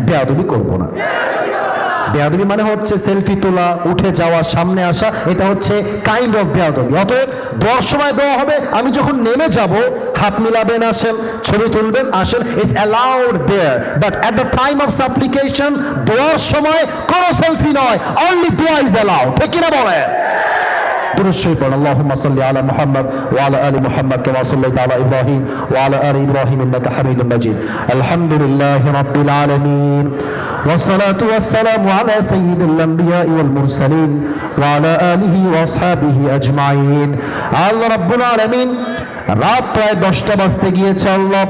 বেয়াদবি করব না। বেয়াদবি মানে হচ্ছে সেলফি তোলা, উঠে যাওয়া, সামনে আসা, এটা হচ্ছে কাইন্ড অফ বেয়াদবি। অতএব দোয়ার সময় দোয়া হবে, আমি যখন নেমে যাব হাত মিলাবেন, আসেন, ছবি তুলবেন, আসেন, it's allowed there, but at the time of supplication দোয়ার সময় কোনো সেলফি নয়, অনলি দোয়া ইজ অ্যালাউড। ঠিক কিনা বলেন? দুরূদ শরীফ পড়ুন, আল্লাহুম্মা সাল্লি আলা মুহাম্মদ ওয়া আলা আলি মুহাম্মদ কামা সাল্লাইতা আলা ইব্রাহিম ওয়া আলা আলি ইব্রাহিম ইন্নাকা হামিদুম মাজিদ। আলহামদুলিল্লাহি রাব্বিল আলামিন ওয়াস সালাতু ওয়াস সালামু আলা সাইয়্যিদিল আমবিয়াই ওয়াল মুরসালিন ওয়া আলা আলিহি ওয়া আসহাবিহি আজমাইন। আল্লাহ রাব্বুল আলামিন, রাত প্রায় 10টা বাজতে গিয়েছে। আল্লাহ,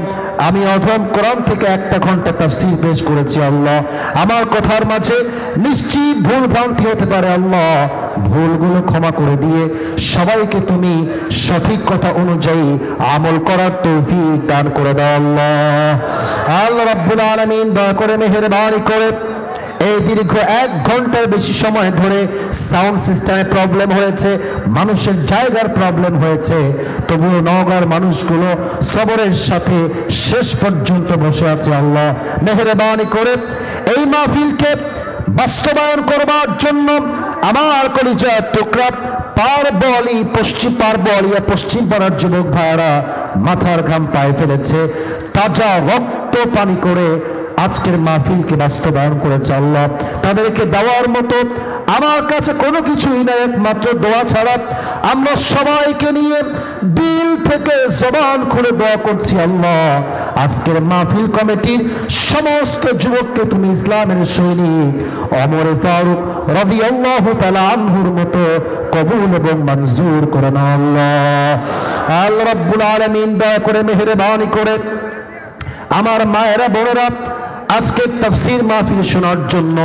আমি অধম কোরআন থেকে 1 ঘন্টা তাফসীর পেশ করেছি। আল্লাহ, আমার কথার মাঝে নিশ্চিত ভুল ভ্রান্তি হতে পারে। আল্লাহ, ভুলগুলো ক্ষমা করে দিয়ে সবাইকে তুমি সঠিক কথা অনুযায়ী আমল করার তৌফিক দান করে দাও। আল্লাহ আল্লাহ রাব্বুল আলামিন, দয়া করে মেহেরবানি করে এই দীর্ঘ 1 ঘন্টার বেশি সময় ধরে সাউন্ড সিস্টেমে প্রবলেম হয়েছে, মানুষের জায়গার প্রবলেম হয়েছে, তবুও নওগাঁর মানুষগুলো সবরের সাথে শেষ পর্যন্ত বসে আছে। আল্লাহ মেহেরবানি করে এই মাহফিলকে বাস্তবায়ন করবার জন্য আমার কলিজার টুকরা পশ্চিম পাড়ার যুবক ভাইয়েরা মাথার ঘাম পায়ে ফেলেছে, তাজা রক্ত পানি করে আজকের মাহফিলকে বাস্তবায়ন করেছে আল্লাহ, তাদেরকে দেওয়ার মতো আমার কাছে কোনো কিছুই নাই, একমাত্র দোয়া ছাড়া। আমরা সবাইকে নিয়ে দিল থেকে জবান খুলে দোয়া করছি আল্লাহ, আজকের মাহফিল কমিটির সমস্ত যুবককে তুমি ইসলামের সৈনিক ওমর ফারুক রাদিয়াল্লাহু তাআলা আনহুর মতো কবুল এবং মঞ্জুর করে নাও আল্লাহ। আল্লাহ রাব্বুল আলামিন দয়া করে মেহেরবানি করে আমার মায়েরা বোনেরা আজকে তাফসীর মাহফিল শোনার জন্য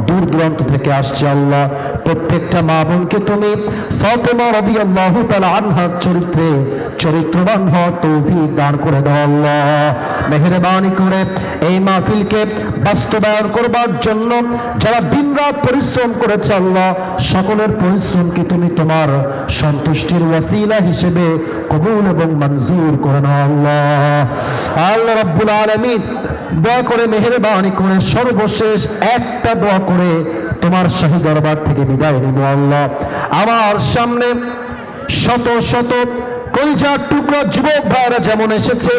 দূর দূরান্ত থেকে আসছে আল্লাহ, প্রত্যেকটা মা বোনকে তুমি ফাতেমা রাদিয়াল্লাহু তাআলা আনহার চরিত্রে চরিত্রবান হওয়ার তৌফিক দান করে দাও আল্লাহ। মেহেরবানি করে এই মাহফিলকে বাস্তবায়ন করবার জন্য যারা দিনরাত পরিশ্রম করেছে আল্লাহ, সকলের পরিশ্রমকে তুমি তোমার সন্তুষ্টির ওয়াসিলা হিসেবে কবুল এবং মঞ্জুর করে নাও আল্লাহ। আল্লাহ রাব্বুল আলামিন দয়া করে মেহেরবানি করে সর্বশেষ একটা দোয়া করে তোমার শাহী দরবার থেকে বিদায় নিব আল্লাহ। আমার সামনে শত শত কলিজার টুকরা যুবক ভাইরা যেমন এসেছে,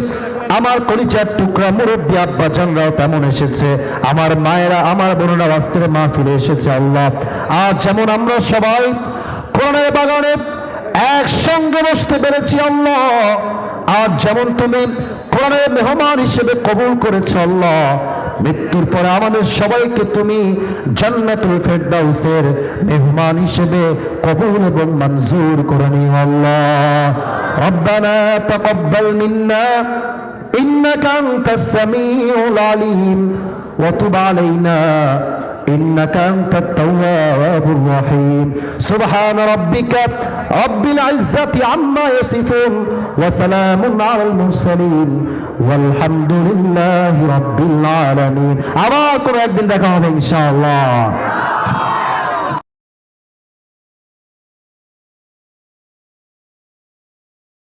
আমার কলিজার টুকরা মুরব্বী আব্বা জানরাও তেমন এসেছে, আমার মায়েরা আমার বোনেরা আজকের মাহফিলে এসেছে আল্লাহ। আজ যেমন আমরা সবাই কোরআনের বাগানে একসঙ্গে বসতে পেরেছি আল্লাহ, আজ যেমন তুমি কোরআনের মেহমান হিসেবে কবুল করেছ আল্লাহ, মৃত্যুর পরে আমাদের সবাইকে তুমি জান্নাতুল ফেরদাউসের মেহমান হিসেবে কবুল এবং মঞ্জুর করে নিও আল্লাহ। রব্বানা তাকাব্বাল মিন্না ইন্নাকা আনতাস সামিউল আলিম ওয়া তুব আলাইনা إنك أنت التواب الرحيم سبحان ربك رب العزة عما يصفون وسلام على المرسلين والحمد لله رب العالمين আবার কোন একদিন দেখা হবে ইনশাআল্লাহ।